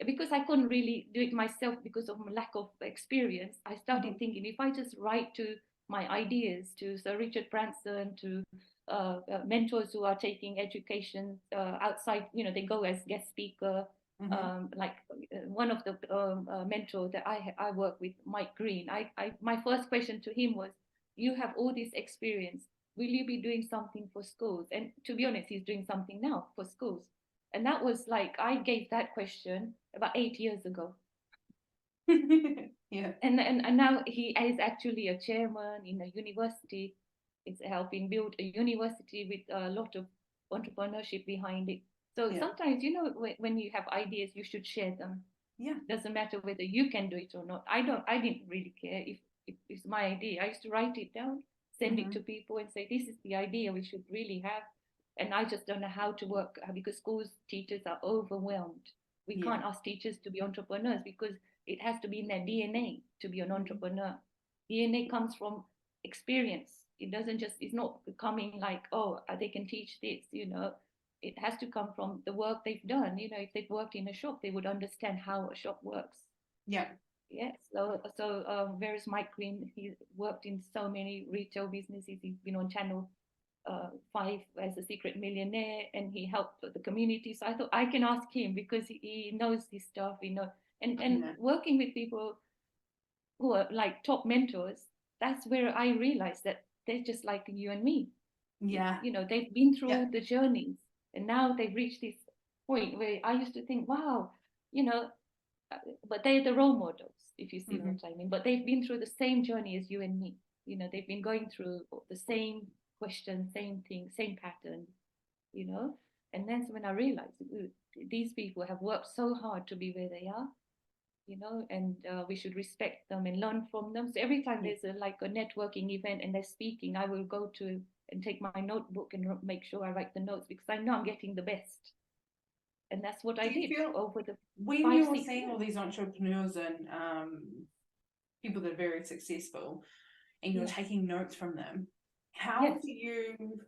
because I couldn't really do it myself because of my lack of experience. I started thinking, if I just write to my ideas to Sir Richard Branson, to mentors who are taking education outside, they go as guest speaker. Like one of the mentors that I work with, Mike Green, my first question to him was, you have all this experience, will you be doing something for schools? And to be honest, he's doing something now for schools. And that was like, I gave that question about 8 years ago. Yeah. And now he is actually a chairman in a university. It's helping build a university with a lot of entrepreneurship behind it. So sometimes, when you have ideas, you should share them. Yeah. Doesn't matter whether you can do it or not. I didn't really care if it's my idea. I used to write it down, send it to people and say, this is the idea we should really have. And I just don't know how to work, because schools teachers are overwhelmed. We can't ask teachers to be entrepreneurs, because it has to be in their DNA to be an entrepreneur. DNA comes from experience. It doesn't it's not coming like, oh, they can teach this, It has to come from the work they've done. If they've worked in a shop, they would understand how a shop works. Yeah. Yes. So where is Mike Green? He worked in so many retail businesses. He's been on Channel 5 as a secret millionaire, and he helped the community. So I thought I can ask him, because he knows this stuff, and working with people who are like top mentors, that's where I realized that they're just like you and me. Yeah. They've been through the journeys, and now they've reached this point where I used to think, wow, but they're the role models, if you see what I mean. But they've been through the same journey as you and me. They've been going through the same question, same thing, same pattern, you know. And then when I realized, "Ooh, these people have worked so hard to be where they are, you know, and we should respect them and learn from them." So every time there's like a networking event and they're speaking, I will go to and take my notebook and make sure I write the notes, because I know I'm getting the best. And that's what I Do you did feel over the when five, you're 6 seeing all years. these entrepreneurs and people that are very successful, and you're Yeah. taking notes from them, how Yes. do you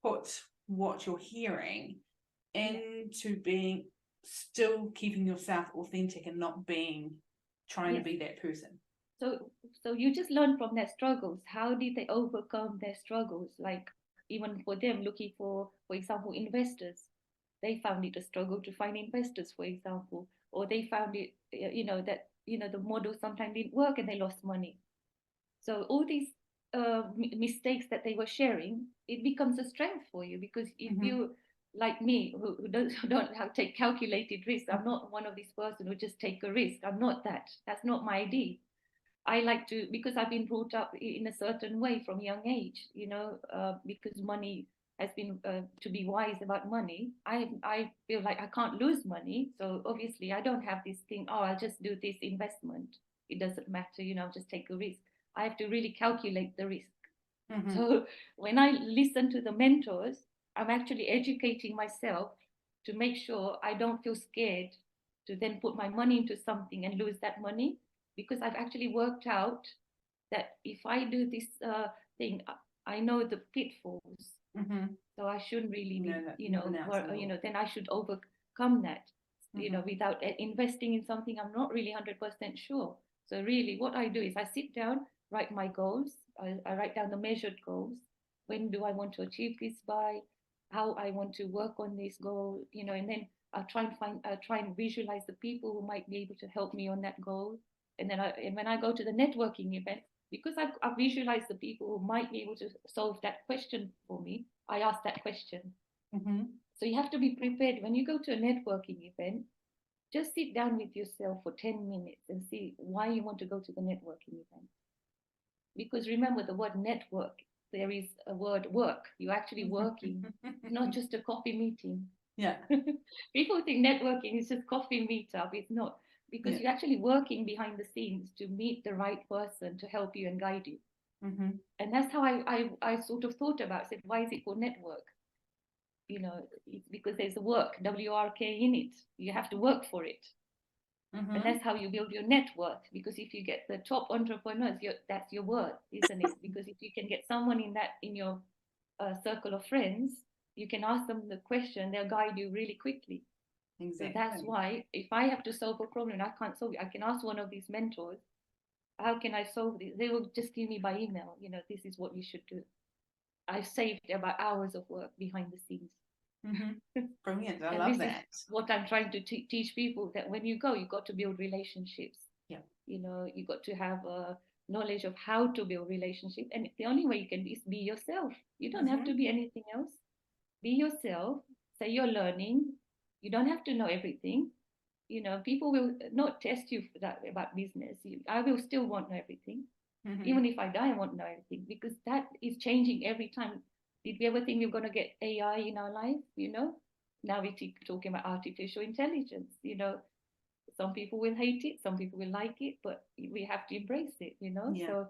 put what you're hearing into being still keeping yourself authentic and not being trying to Yes. be that person? So you just learn from their struggles. How did they overcome their struggles? Like even for them, looking for example, investors, they found it a struggle to find investors, for example, or they found it, that the model sometimes didn't work and they lost money. So all these mistakes that they were sharing, it becomes a strength for you, because if you, like me, who don't have take calculated risks, I'm not one of these person who just take a risk. I'm not that. That's not my idea. I like to, because I've been brought up in a certain way from a young age, because money has been to be wise about money. I feel like I can't lose money, so obviously I don't have this thing. Oh, I'll just do this investment. It doesn't matter, just take a risk. I have to really calculate the risk. So when I listen to the mentors, I'm actually educating myself to make sure I don't feel scared to then put my money into something and lose that money, because I've actually worked out that if I do this thing, I know the pitfalls. So I shouldn't really be, then I should overcome that, without investing in something I'm not really 100% sure. So really what I do is I sit down, write my goals. I write down the measured goals. When do I want to achieve this by? How I want to work on this goal, and then I try and visualize the people who might be able to help me on that goal. And when I go to the networking event, because I've visualized the people who might be able to solve that question for me, I ask that question. So you have to be prepared when you go to a networking event. Just sit down with yourself for 10 minutes and see why you want to go to the networking event. Because remember the word network, there is a word work. You're actually working. It's not just a coffee meeting. Yeah. People think networking is just coffee meetup. It's not, because you're actually working behind the scenes to meet the right person to help you and guide you. And that's how I sort of thought about it. I said, why is it called network? It's because there's a work, WRK, in it. You have to work for it. And that's how you build your network. Because if you get the top entrepreneurs, that's your worth, isn't it? Because if you can get someone in your circle of friends, you can ask them the question, they'll guide you really quickly. Exactly. So that's why if I have to solve a problem and I can't solve it, I can ask one of these mentors, how can I solve this? They will just give me by email, this is what you should do. I've saved about hours of work behind the scenes. Brilliant. I love that. What I'm trying to teach people, that when you go, you've got to build relationships. Yeah. You got to have knowledge of how to build relationships. And the only way you can is be yourself. You don't have to be anything else. Be yourself. Say you're learning. You don't have to know everything. People will not test you for that about business. I will still want to know everything. Even if I die, I won't know everything, because that is changing every time. Did we ever think we we're going to get AI in our life? Now we're talking about artificial intelligence. Some people will hate it, some people will like it, but we have to embrace it. Yeah.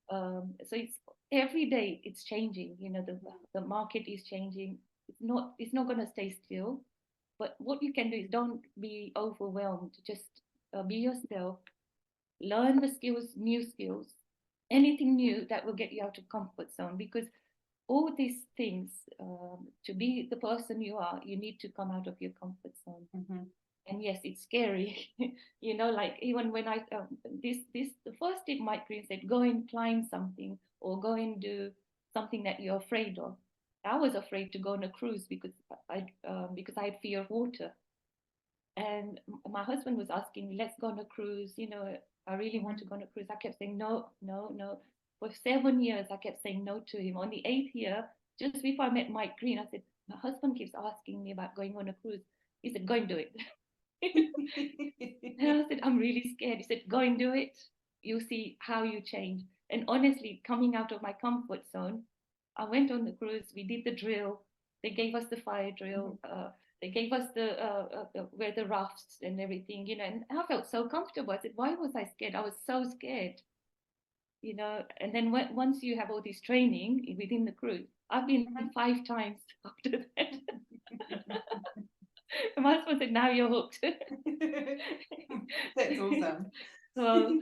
So it's every day it's changing. The market is changing. It's not going to stay still. But what you can do is don't be overwhelmed. Just be yourself. Learn the skills, new skills, anything new that will get you out of comfort zone, because all these things, to be the person you are, you need to come out of your comfort zone. And yes, it's scary. Like even when I the first tip Mike Green said, go and climb something or go and do something that you're afraid of. I was afraid to go on a cruise because I had fear of water. And my husband was asking me, let's go on a cruise. I really want to go on a cruise. I kept saying, no, no, no. For 7 years, I kept saying no to him. On the 8th year, just before I met Mike Green, I said, my husband keeps asking me about going on a cruise. He said, go and do it. And I said, I'm really scared. He said, go and do it. You'll see how you change. And honestly, coming out of my comfort zone, I went on the cruise. We did the drill. They gave us the fire drill. They gave us the where the rafts and everything, and I felt so comfortable. I said, why was I scared? I was so scared, And then once you have all this training within the cruise, I've been 5 times after that. My husband said, now you're hooked. That's awesome. So,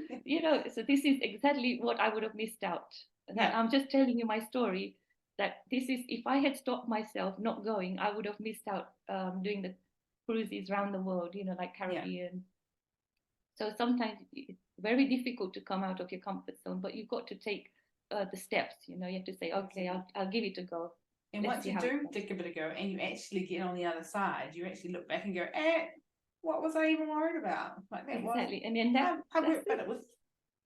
so this is exactly what I would have missed out. That I'm just telling you my story, that this is, if I had stopped myself not going, I would have missed out doing the cruises around the world, like Caribbean. So sometimes it's very difficult to come out of your comfort zone, but you've got to take the steps, you have to say, okay, I'll give it a go. And once you do give it a go and you actually get on the other side, you actually look back and go, what was I even worried about? Like that exactly. was And then but it was,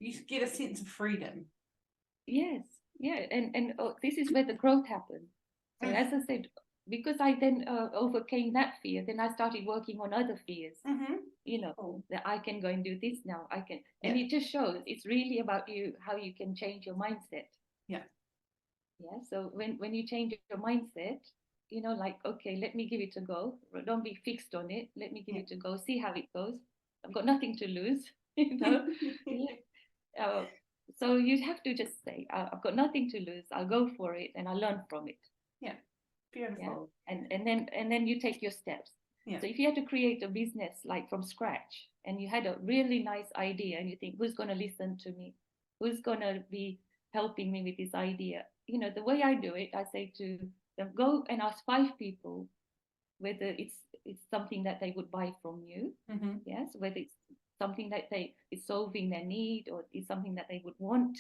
you get a sense of freedom. Yes, yeah, and this is where the growth happens. So as I said, because I then overcame that fear, then I started working on other fears. That I can go and do this now. I can, and it just shows it's really about you, how you can change your mindset. Yeah. So when you change your mindset, like, okay, let me give it a go. Don't be fixed on it. Let me give it a go. See how it goes. I've got nothing to lose. So you have to just say, I've got nothing to lose. I'll go for it, and I'll learn from it. Yeah, beautiful. Yeah? And then you take your steps. Yeah. So if you had to create a business like from scratch, and you had a really nice idea, and you think, who's going to listen to me? Who's going to be helping me with this idea? The way I do it, I say to them, go and ask 5 people whether it's something that they would buy from you. Yes, whether it's something that is solving their need, or is something that they would want.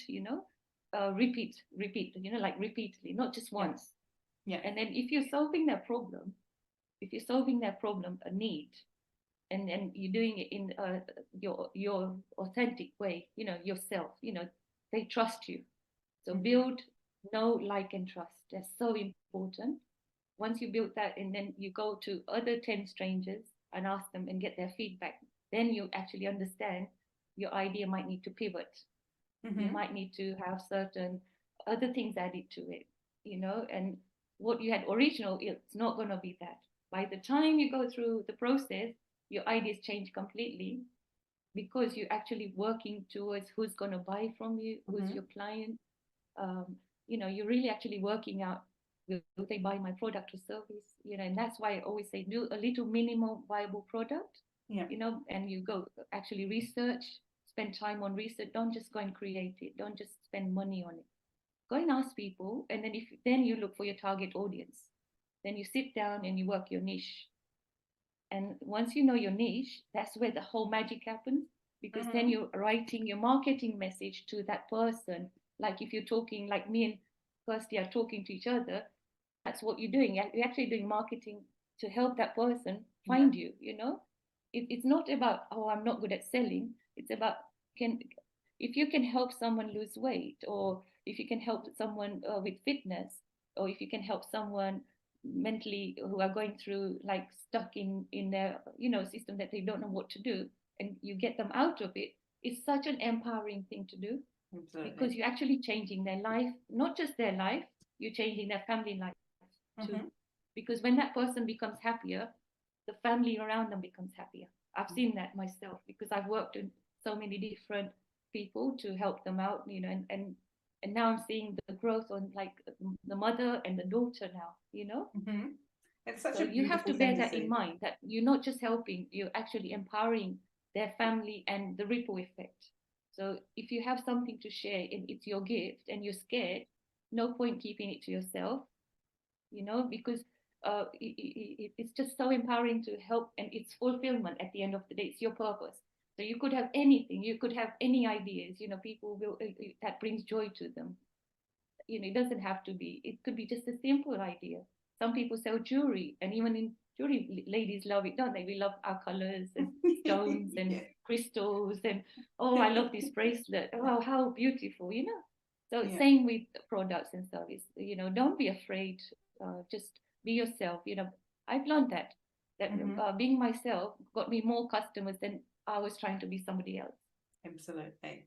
Repeat, like repeatedly, not just once. And then if you're solving their problem, a need, and you're doing it in your authentic way, yourself, they trust you. So build, know, like, and trust. That's so important. Once you build that, and then you go to other 10 strangers and ask them and get their feedback, then you actually understand your idea might need to pivot. You might need to have certain other things added to it, and what you had original, it's not going to be that. By the time you go through the process, your ideas change completely, because you're actually working towards who's going to buy from you, who's your client. You're really actually working out, will they buy my product or service? And that's why I always say, do a little minimal viable product. And you go actually research, spend time on research. Don't just go and create it. Don't just spend money on it. Go and ask people, and then you look for your target audience. Then you sit down and you work your niche. And once you know your niche, that's where the whole magic happens, because then you're writing your marketing message to that person. Like if you're talking, like me and Kirsty are talking to each other, that's what you're doing. You're actually doing marketing to help that person find you. It's not about, oh, I'm not good at selling. It's about, if you can help someone lose weight, or if you can help someone with fitness, or if you can help someone mentally who are going through, like, stuck in their system that they don't know what to do, and you get them out of it, it's such an empowering thing to do. Absolutely. Because you're actually changing their life, not just their life, you're changing their family life too. Because when that person becomes happier, the family around them becomes happier. I've seen that myself, because I've worked with so many different people to help them out, and now I'm seeing the growth on, like, the mother and the daughter now. It's such so a you have to bear that see. in mind, that you're not just helping, you're actually empowering their family and the ripple effect. So if you have something to share and it's your gift and you're scared, no point keeping it to yourself, because it's just so empowering to help, and it's fulfillment at the end of the day. It's your purpose. So you could have anything, you could have any ideas, people will, that brings joy to them. It doesn't have to be, it could be just a simple idea. Some people sell jewelry, and even in jewelry, ladies love it, don't they? We love our colors and stones and crystals, and oh, I love this bracelet. Oh, how beautiful, So same with products and service. Don't be afraid. Just be yourself. I've learned that being myself got me more customers than I was trying to be somebody else. Absolutely.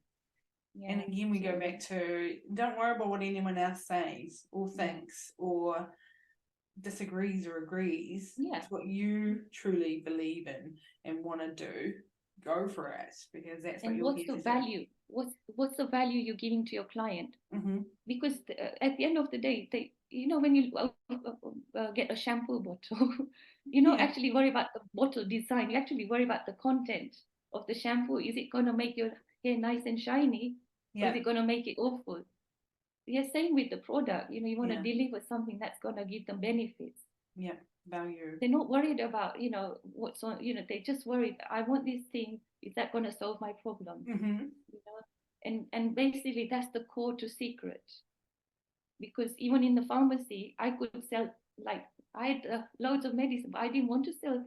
And again, we go back to, don't worry about what anyone else says or thinks or disagrees or agrees. It's what you truly believe in and want to do. Go for it, because that's what you're here to do. What's the value? What's the value you're giving to your client? Because at the end of the day, they, when you get a shampoo bottle, you don't actually worry about the bottle design. You actually worry about the content of the shampoo. Is it going to make your hair nice and shiny, or is it going to make it awful? Same with the product. You want to deliver something that's going to give them benefits. Value. They're not worried about what's on. They just worried, I want this thing. Is that going to solve my problem? And basically that's the core to secret. Because even in the pharmacy, I could sell, like, I had loads of medicine, but I didn't want to sell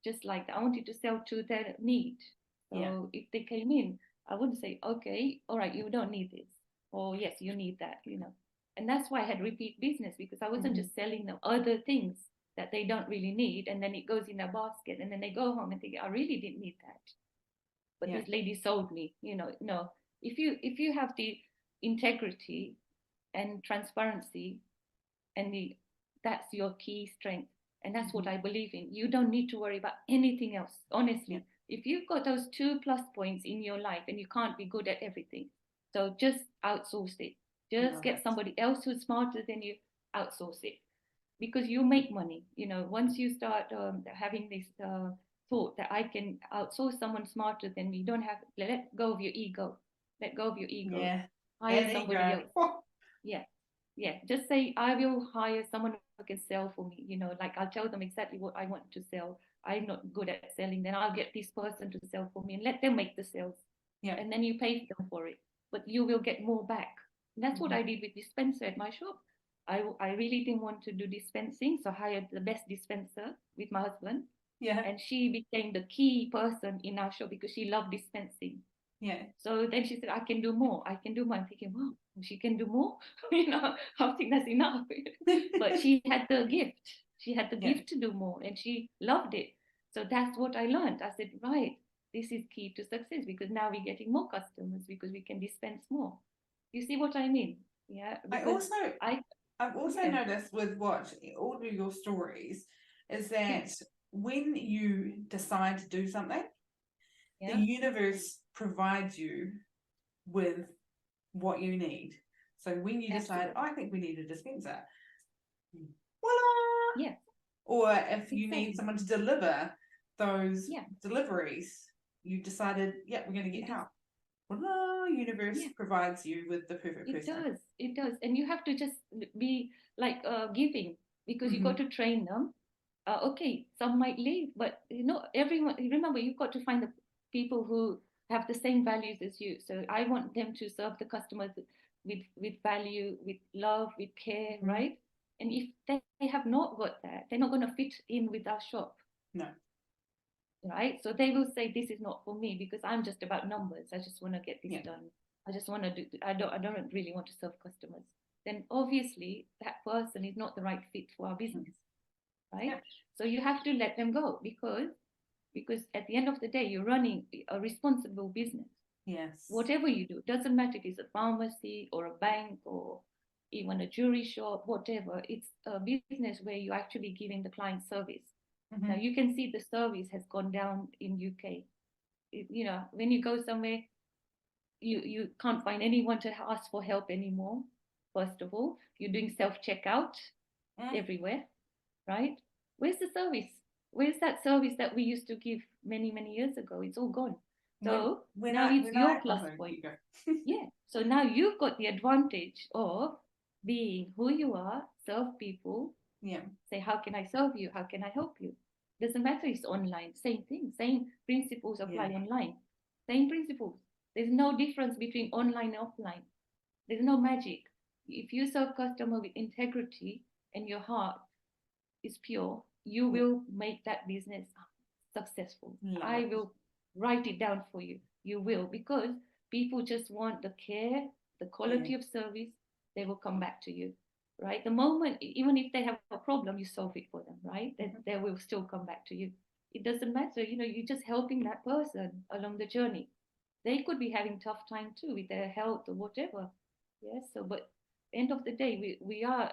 just like that. I wanted to sell to their need. So if they came in, I wouldn't say, okay, all right, you don't need this, or yes, you need that. And that's why I had repeat business, because I wasn't just selling them other things that they don't really need, and then it goes in a basket, and then they go home and think, I really didn't need that, but this lady sold me. No, if you have the integrity and transparency, and that's your key strength, and that's what I believe in. You don't need to worry about anything else, honestly. If you've got those 2+ points in your life, and you can't be good at everything, so just outsource it. Just get somebody else who's smarter than you, outsource it, because you make money. Once you start having this thought that I can outsource someone smarter than me, don't have, let go of your ego. Let go of your ego. Hire somebody else. Just say, I will hire someone who can sell for me. Like, I'll tell them exactly what I want to sell. I'm not good at selling, then I'll get this person to sell for me, and let them make the sales. And then you pay them for it, but you will get more back. And that's what I did with dispenser at my shop. I really didn't want to do dispensing, so I hired the best dispenser with my husband. And she became the key person in our shop because she loved dispensing. So then she said, I can do more. I'm thinking, wow, she can do more. I think that's enough. But she had the gift. She had the gift to do more, and she loved it. So that's what I learned. I said, right, this is key to success, because now we're getting more customers because we can dispense more. You see what I mean? I've also noticed with all of your stories is that when you decide to do something, the universe provides you with what you need. So when you decide, I think we need a dispenser, voila! Or if you need someone to deliver those deliveries, you decided, we're going to get help. Voila! Universe provides you with the perfect person. It does. And you have to just be like giving, because you got to train them. Okay, some might leave, but everyone, remember, you've got to find the people who have the same values as you. So I want them to serve the customers with value, with love, with care, right? And if they have not got that, they're not going to fit in with our shop. No. Right? So they will say, this is not for me, because I'm just about numbers. I just want to get this done. I just want to do, I don't really want to serve customers. Then obviously that person is not the right fit for our business. Right? So you have to let them go, because at the end of the day, you're running a responsible business. Whatever you do, doesn't matter if it's a pharmacy or a bank or even a jewelry shop, whatever. It's a business where you're actually giving the client service. Now you can see the service has gone down in UK. When you go somewhere, you can't find anyone to ask for help anymore. First of all, you're doing self-checkout everywhere, right? Where's the service? Where's that service that we used to give many, many years ago? It's all gone. So now it's your plus point. So now you've got the advantage of being who you are, serve people. Say, how can I serve you? How can I help you? Doesn't matter, it's online. Same thing. Same principles apply online. Same principles. There's no difference between online and offline. There's no magic. If you serve customer with integrity and your heart is pure, you will make that business successful. I will write it down for you. You will, because people just want the care, the quality of service. They will come back to you, right? The moment, even if they have a problem, you solve it for them, right? They will still come back to you. It doesn't matter, you're just helping that person along the journey. they could be having tough time too with their health or whatever. Yes. So, but end of the day, we are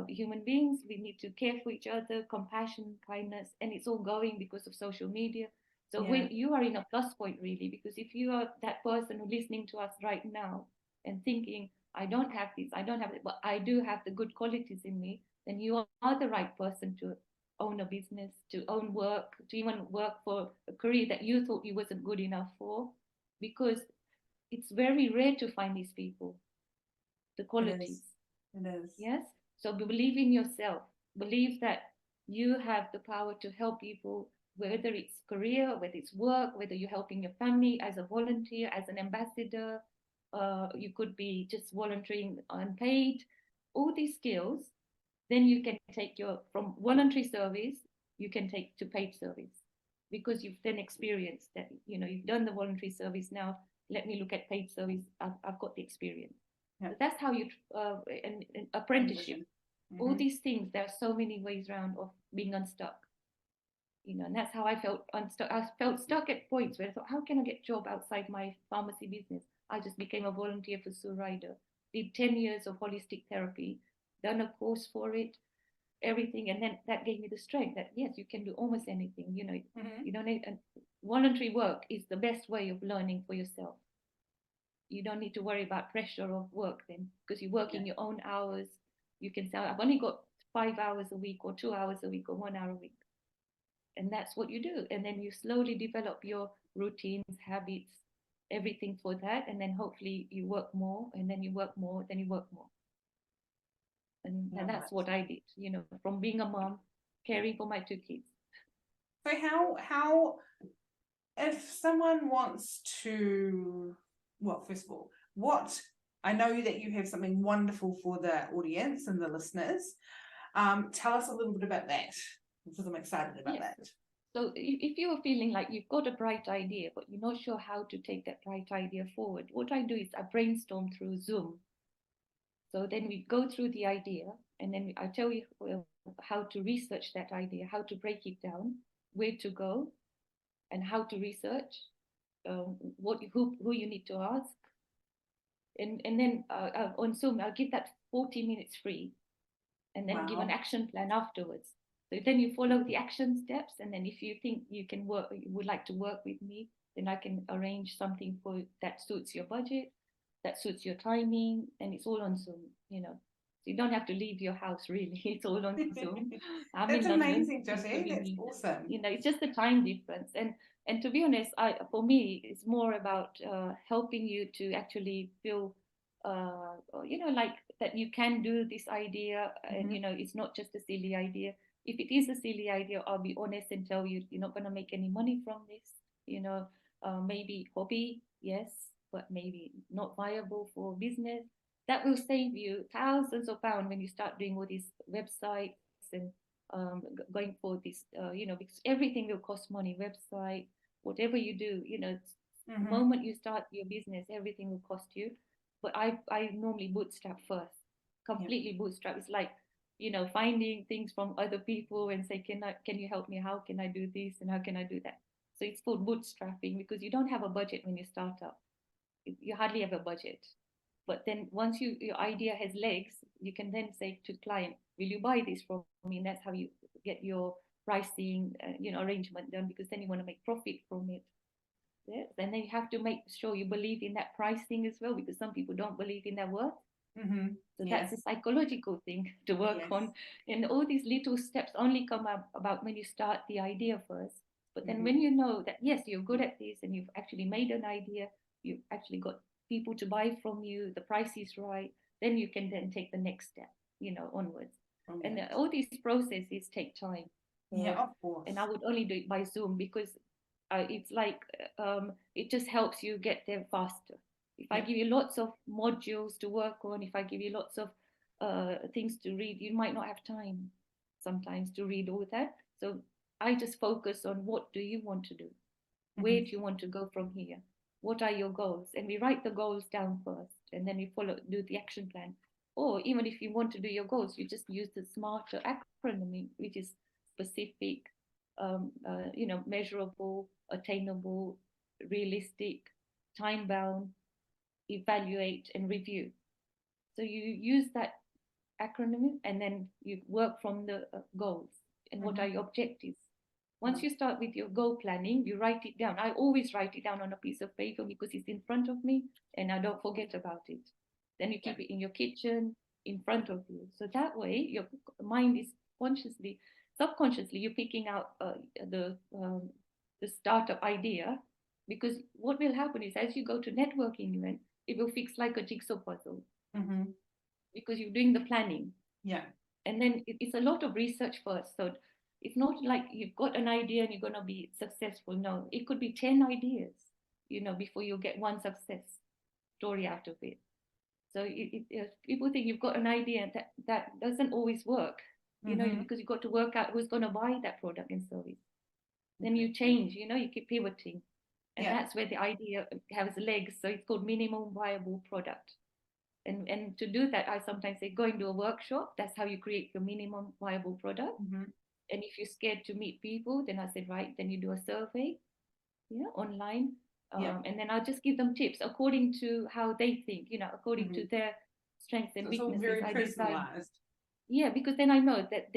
human beings. We need to care for each other, compassion, kindness, and it's all going because of social media. So Yeah. when you are in a plus point really, because if you are that person who listening to us right now and thinking, I don't have this, I don't have it, but I do have the good qualities in me, then you are the right person to own a business, to own work, to even work for a career that you thought you wasn't good enough for, because it's very rare to find these people, the It is. qualities. It is. Yes. So believe in yourself. Believe that you have the power to help people, whether it's career, whether it's work, whether you're helping your family as a volunteer, as an ambassador. You could be just volunteering unpaid. All these skills, then you can take your from voluntary service, you can take to paid service because you've then experienced that. You've done the voluntary service. Now let me look at paid service. I've got the experience. Yeah. So that's how you an apprenticeship. All these things, there are so many ways around of being unstuck. And that's how I felt unstuck. I felt stuck at points where I thought, how can I get a job outside my pharmacy business? I just became a volunteer for Sue Ryder, did 10 years of holistic therapy, done a course for it, everything. And then that gave me the strength that, yes, you can do almost anything. You don't need, and voluntary work is the best way of learning for yourself. You don't need to worry about pressure of work then, because you work in your own hours. You can say, I've only got 5 hours a week or 2 hours a week or 1 hour a week. And that's what you do. And then you slowly develop your routines, habits, everything for that. And then hopefully you work more, and then you work more, then you work more. And that's what I did, from being a mom, caring for my 2 kids. So how if someone wants to, well, first of all, I know that you have something wonderful for the audience and the listeners. Tell us a little bit about that, because I'm excited about that. So if you're feeling like you've got a bright idea, but you're not sure how to take that bright idea forward, what I do is I brainstorm through Zoom. So then we go through the idea, and then I tell you how to research that idea, how to break it down, where to go, and how to research, who you need to ask. And then on Zoom, I'll give that 40 minutes free, and then give an action plan afterwards. So then you follow the action steps, and then if you think you would like to work with me, then I can arrange something for that suits your budget, that suits your timing, and it's all on Zoom. So you don't have to leave your house really. It's all on Zoom. I'm That's in London. Amazing, Jyoti. That's awesome. It's just the time difference, and to be honest, for me, it's more about helping you to actually feel, like that you can do this idea, and it's not just a silly idea. If it is a silly idea, I'll be honest and tell you, you're not going to make any money from this. Maybe hobby, yes, but maybe not viable for business. That will save you thousands of pounds when you start doing all these websites and going for this, because everything will cost money. Website, whatever you do, the moment you start your business, everything will cost you. But I normally bootstrap first, completely bootstrap. It's like, finding things from other people and say, can you help me? How can I do this and how can I do that? So it's called bootstrapping, because you don't have a budget when you start up. You hardly have a budget. But then once your idea has legs, you can then say to client, will you buy this from me? And that's how you get your pricing, arrangement done, because then you want to make profit from it. Yes. And then you have to make sure you believe in that pricing as well, because some people don't believe in their worth. So that's a psychological thing to work on. And all these little steps only come up about when you start the idea first. But then when you know that, yes, you're good at this and you've actually made an idea, you've actually got people to buy from you, the price is right, then you can then take the next step, onwards. And all these processes take time. Of course. And I would only do it by Zoom, because it's like it just helps you get there faster. If I give you lots of modules to work on, if I give you lots of things to read, you might not have time sometimes to read all that. So I just focus on, what do you want to do? Where do you want to go from here? What are your goals? And we write the goals down first, and then we do the action plan. Or even if you want to do your goals, you just use the SMARTER acronym, which is specific, measurable, attainable, realistic, time bound, evaluate, and review. So you use that acronym and then you work from the goals and what are your objectives. Once you start with your goal planning, you write it down. I always write it down on a piece of paper because it's in front of me and I don't forget about it. Then you keep it in your kitchen, in front of you. So that way, your mind is subconsciously, you're picking out the startup idea. Because what will happen is, as you go to networking event, it will fix like a jigsaw puzzle. Because you're doing the planning. Yeah. And then it's a lot of research first. So it's not like you've got an idea and you're going to be successful. No, it could be 10 ideas, before you get one success story out of it. So people think you've got an idea and that doesn't always work, because you've got to work out who's going to buy that product and service. Then you change, you keep pivoting. And that's where the idea has legs. So it's called minimum viable product. And to do that, I sometimes say, go and do a workshop. That's how you create your minimum viable product. And if you're scared to meet people, then I said, right, then you do a survey, online. And then I'll just give them tips according to how they think, according to their strengths and weaknesses. It's all very personalized. Yeah, because then I know that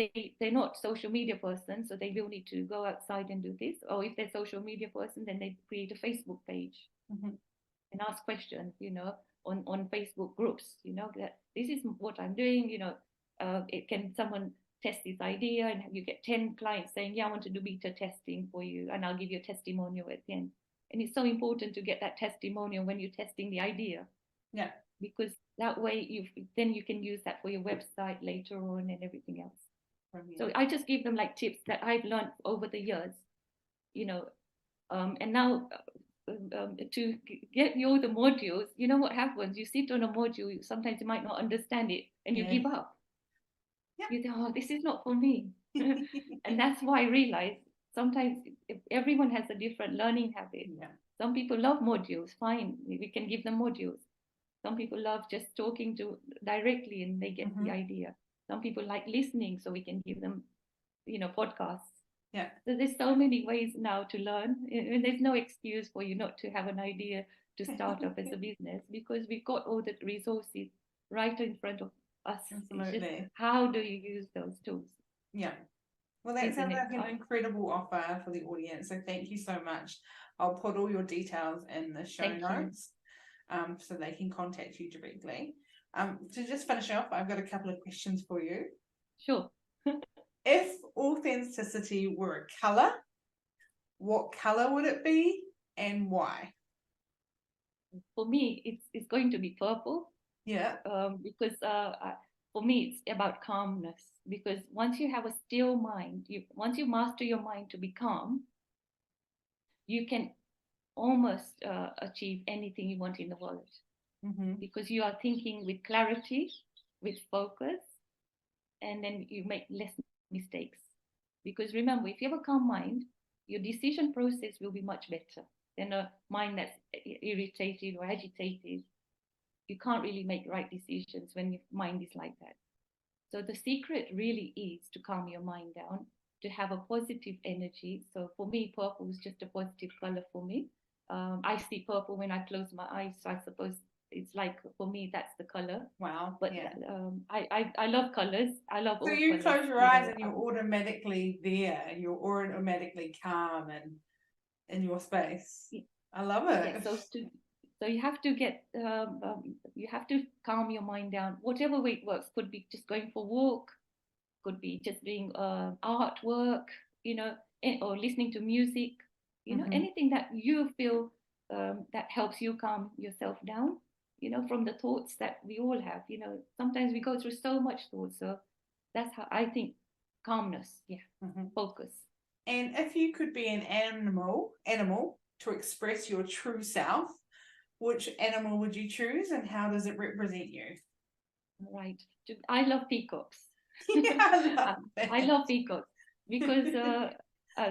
they're not social media person, so they will need to go outside and do this. Or if they're social media person, then they create a Facebook page and ask questions, on Facebook groups, that this is what I'm doing, can someone test this idea, and you get 10 clients saying, yeah, I want to do beta testing for you, and I'll give you a testimonial at the end. And it's so important to get that testimonial when you're testing the idea. Yeah. Because that way then you can use that for your website later on and everything else. Brilliant. So I just give them like tips that I've learned over the years, and now to get you all the modules, what happens? You sit on a module, sometimes you might not understand it and you give up. You think, oh, this is not for me. And that's why I realized sometimes everyone has a different learning habit. Some people love modules, fine, we can give them modules. Some people love just talking to directly and they get the idea. Some people like listening, so we can give them, podcasts. Yeah. So there's so many ways now to learn, and there's no excuse for you not to have an idea to start up as a business, because we've got all the resources right in front of us. Absolutely. It's just how do you use those tools? Yeah. Well, that sounds like an incredible offer for the audience. So thank you so much. I'll put all your details in the show notes, so they can contact you directly. To just finish off, I've got a couple of questions for you. Sure. If authenticity were a color, what color would it be and why? For me, it's going to be purple. Yeah. Because for me, it's about calmness. Because once you have a still mind, once you master your mind to be calm, you can almost achieve anything you want in the world. Because you are thinking with clarity, with focus, and then you make less mistakes. Because remember, if you have a calm mind, your decision process will be much better than a mind that's irritated or agitated. You can't really make right decisions when your mind is like that. So the secret really is to calm your mind down, to have a positive energy. So for me, purple is just a positive color for me. I see purple when I close my eyes, so I suppose it's like, for me, that's the color. Wow. But I love colors. I love all colors. So you close your eyes and you're automatically there. You're automatically calm and in your space. I love it. Yeah, so you have to get you have to calm your mind down. Whatever way it works, could be just going for a walk, could be just doing artwork, or listening to music, anything that you feel that helps you calm yourself down, from the thoughts that we all have. Sometimes we go through so much thoughts. So that's how I think calmness, focus. And if you could be an animal to express your true self, which animal would you choose and how does it represent you? Right. I love peacocks. Yeah, I love peacocks because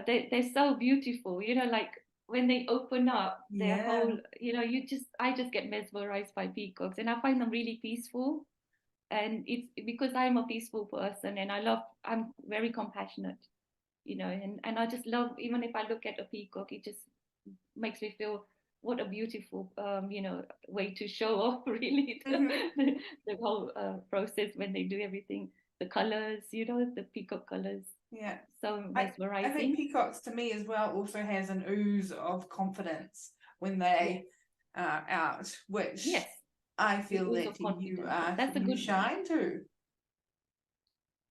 they're so beautiful. Like when they open up their whole, I just get mesmerized by peacocks, and I find them really peaceful. And it's because I'm a peaceful person, and I'm very compassionate, and I just love, even if I look at a peacock, it just makes me feel what a beautiful, way to show off really the whole process when they do everything. The colors, the peacock colors. Yeah. So I mesmerizing. think peacocks to me as well also has an ooze of confidence when they are out, which I feel that you shine too.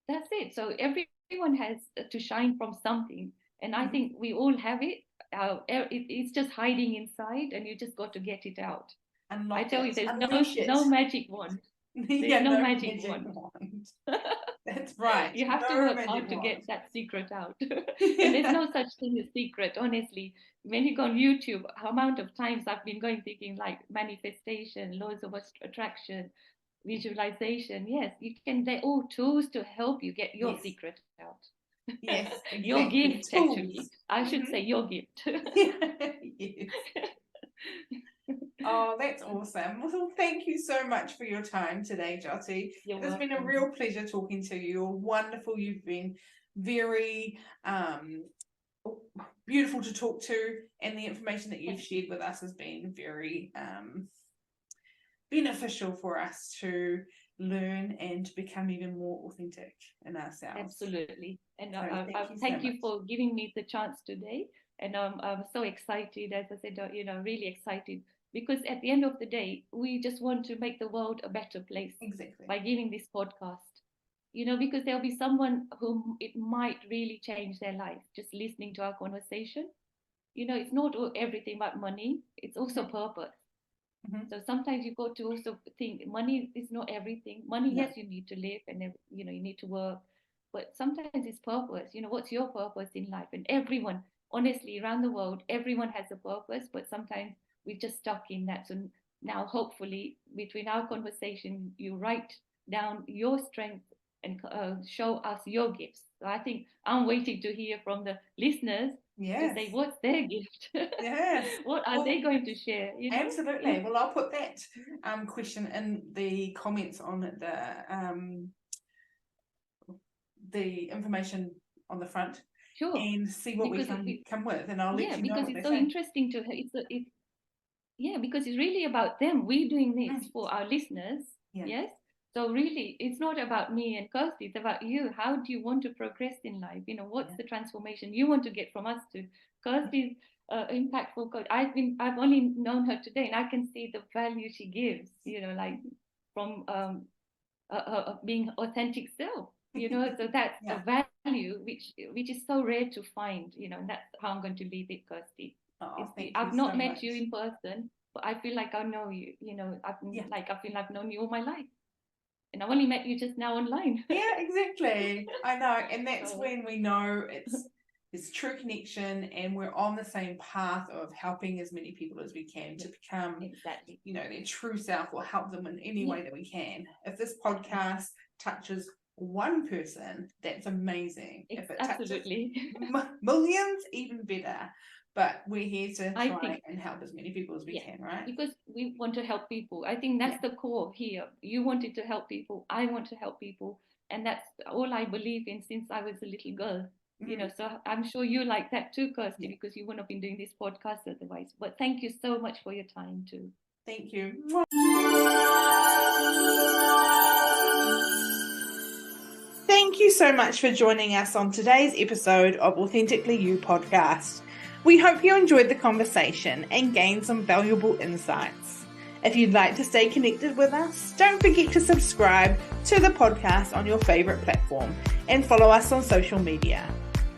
That's it. So everyone has to shine from something. And I think we all have it. It's just hiding inside, and you just got to get it out. I tell you, there's no magic wand. There's no magic wand. That's right. You have to work hard to get that secret out. And there's no such thing as secret, honestly. When you go on YouTube, how amount of times I've been going thinking like manifestation, laws of attraction, visualization. Yes, you can. They're all tools to help you get your secret out. Yes, exactly. Your gift, tools. Actually. I should say your gift. Yes. Oh, that's awesome. Well, thank you so much for your time today, Jyoti. It's been a real pleasure talking to you. You're wonderful. You've been very beautiful to talk to, and the information that you've shared with us has been very beneficial for us to learn and become even more authentic in ourselves. Absolutely. And thank you for giving me the chance today. And I'm so excited, as I said, really excited, because at the end of the day, we just want to make the world a better place by giving this podcast. Because there'll be someone whom it might really change their life just listening to our conversation. It's not everything about money. It's also purpose. So sometimes you got to also think money is not everything. Money, yes, you need to live, and you need to work, but sometimes it's purpose. What's your purpose in life? And everyone, honestly, around the world, everyone has a purpose, but sometimes we're just stuck in that. So now, hopefully, between our conversation, you write down your strength and show us your gifts. So I think I'm waiting to hear from the listeners. To say what's their gift. What are they going to share? Absolutely. Well, I'll put that question in the comments on the information on the front. Sure. And see what we can come with, and I'll let you know. Because it's so interesting to because it's really about them. We're doing this for our listeners. Yes. So really, it's not about me and Kirsty. It's about you. How do you want to progress in life? What's the transformation you want to get from us to Kirsty's impactful coach? I've only known her today, and I can see the value she gives. Like from being authentic self. So that's a value which is so rare to find. And that's how I'm going to leave it, Kirsty. I've not met you in person, but I feel like I know you. I feel like I've known you all my life. And I've only met you just now online. Yeah, exactly. I know. And that's when we know it's true connection, and we're on the same path of helping as many people as we can to become their true self, or help them in any way that we can. If this podcast touches one person, that's amazing. If it touches millions, even better. But we're here to try and help as many people as we can, right? Because we want to help people. I think that's the core here. You wanted to help people. I want to help people. And that's all I believe in since I was a little girl. So I'm sure you like that too, Kirsty, because you wouldn't have been doing this podcast otherwise. But thank you so much for your time too. Thank you. Thank you so much for joining us on today's episode of Authentically You Podcast. We hope you enjoyed the conversation and gained some valuable insights. If you'd like to stay connected with us, don't forget to subscribe to the podcast on your favorite platform and follow us on social media.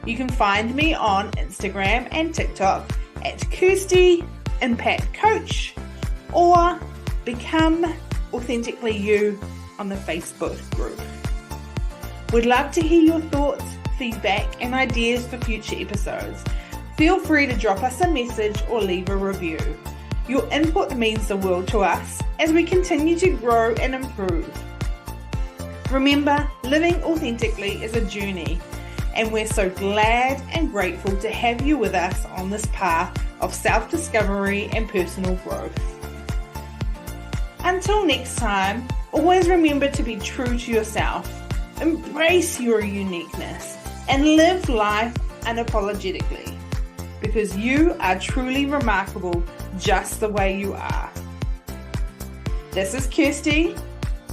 You can find me on Instagram and TikTok at Kirsty Impact Coach, or Become Authentically You on the Facebook group. We'd love to hear your thoughts, feedback, and ideas for future episodes. Feel free to drop us a message or leave a review. Your input means the world to us as we continue to grow and improve. Remember, living authentically is a journey, and we're so glad and grateful to have you with us on this path of self-discovery and personal growth. Until next time, always remember to be true to yourself, embrace your uniqueness, and live life unapologetically. because you are truly remarkable just the way you are. This is Kirsty,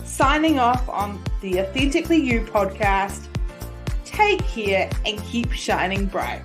signing off on the Authentically You podcast. Take care and keep shining bright.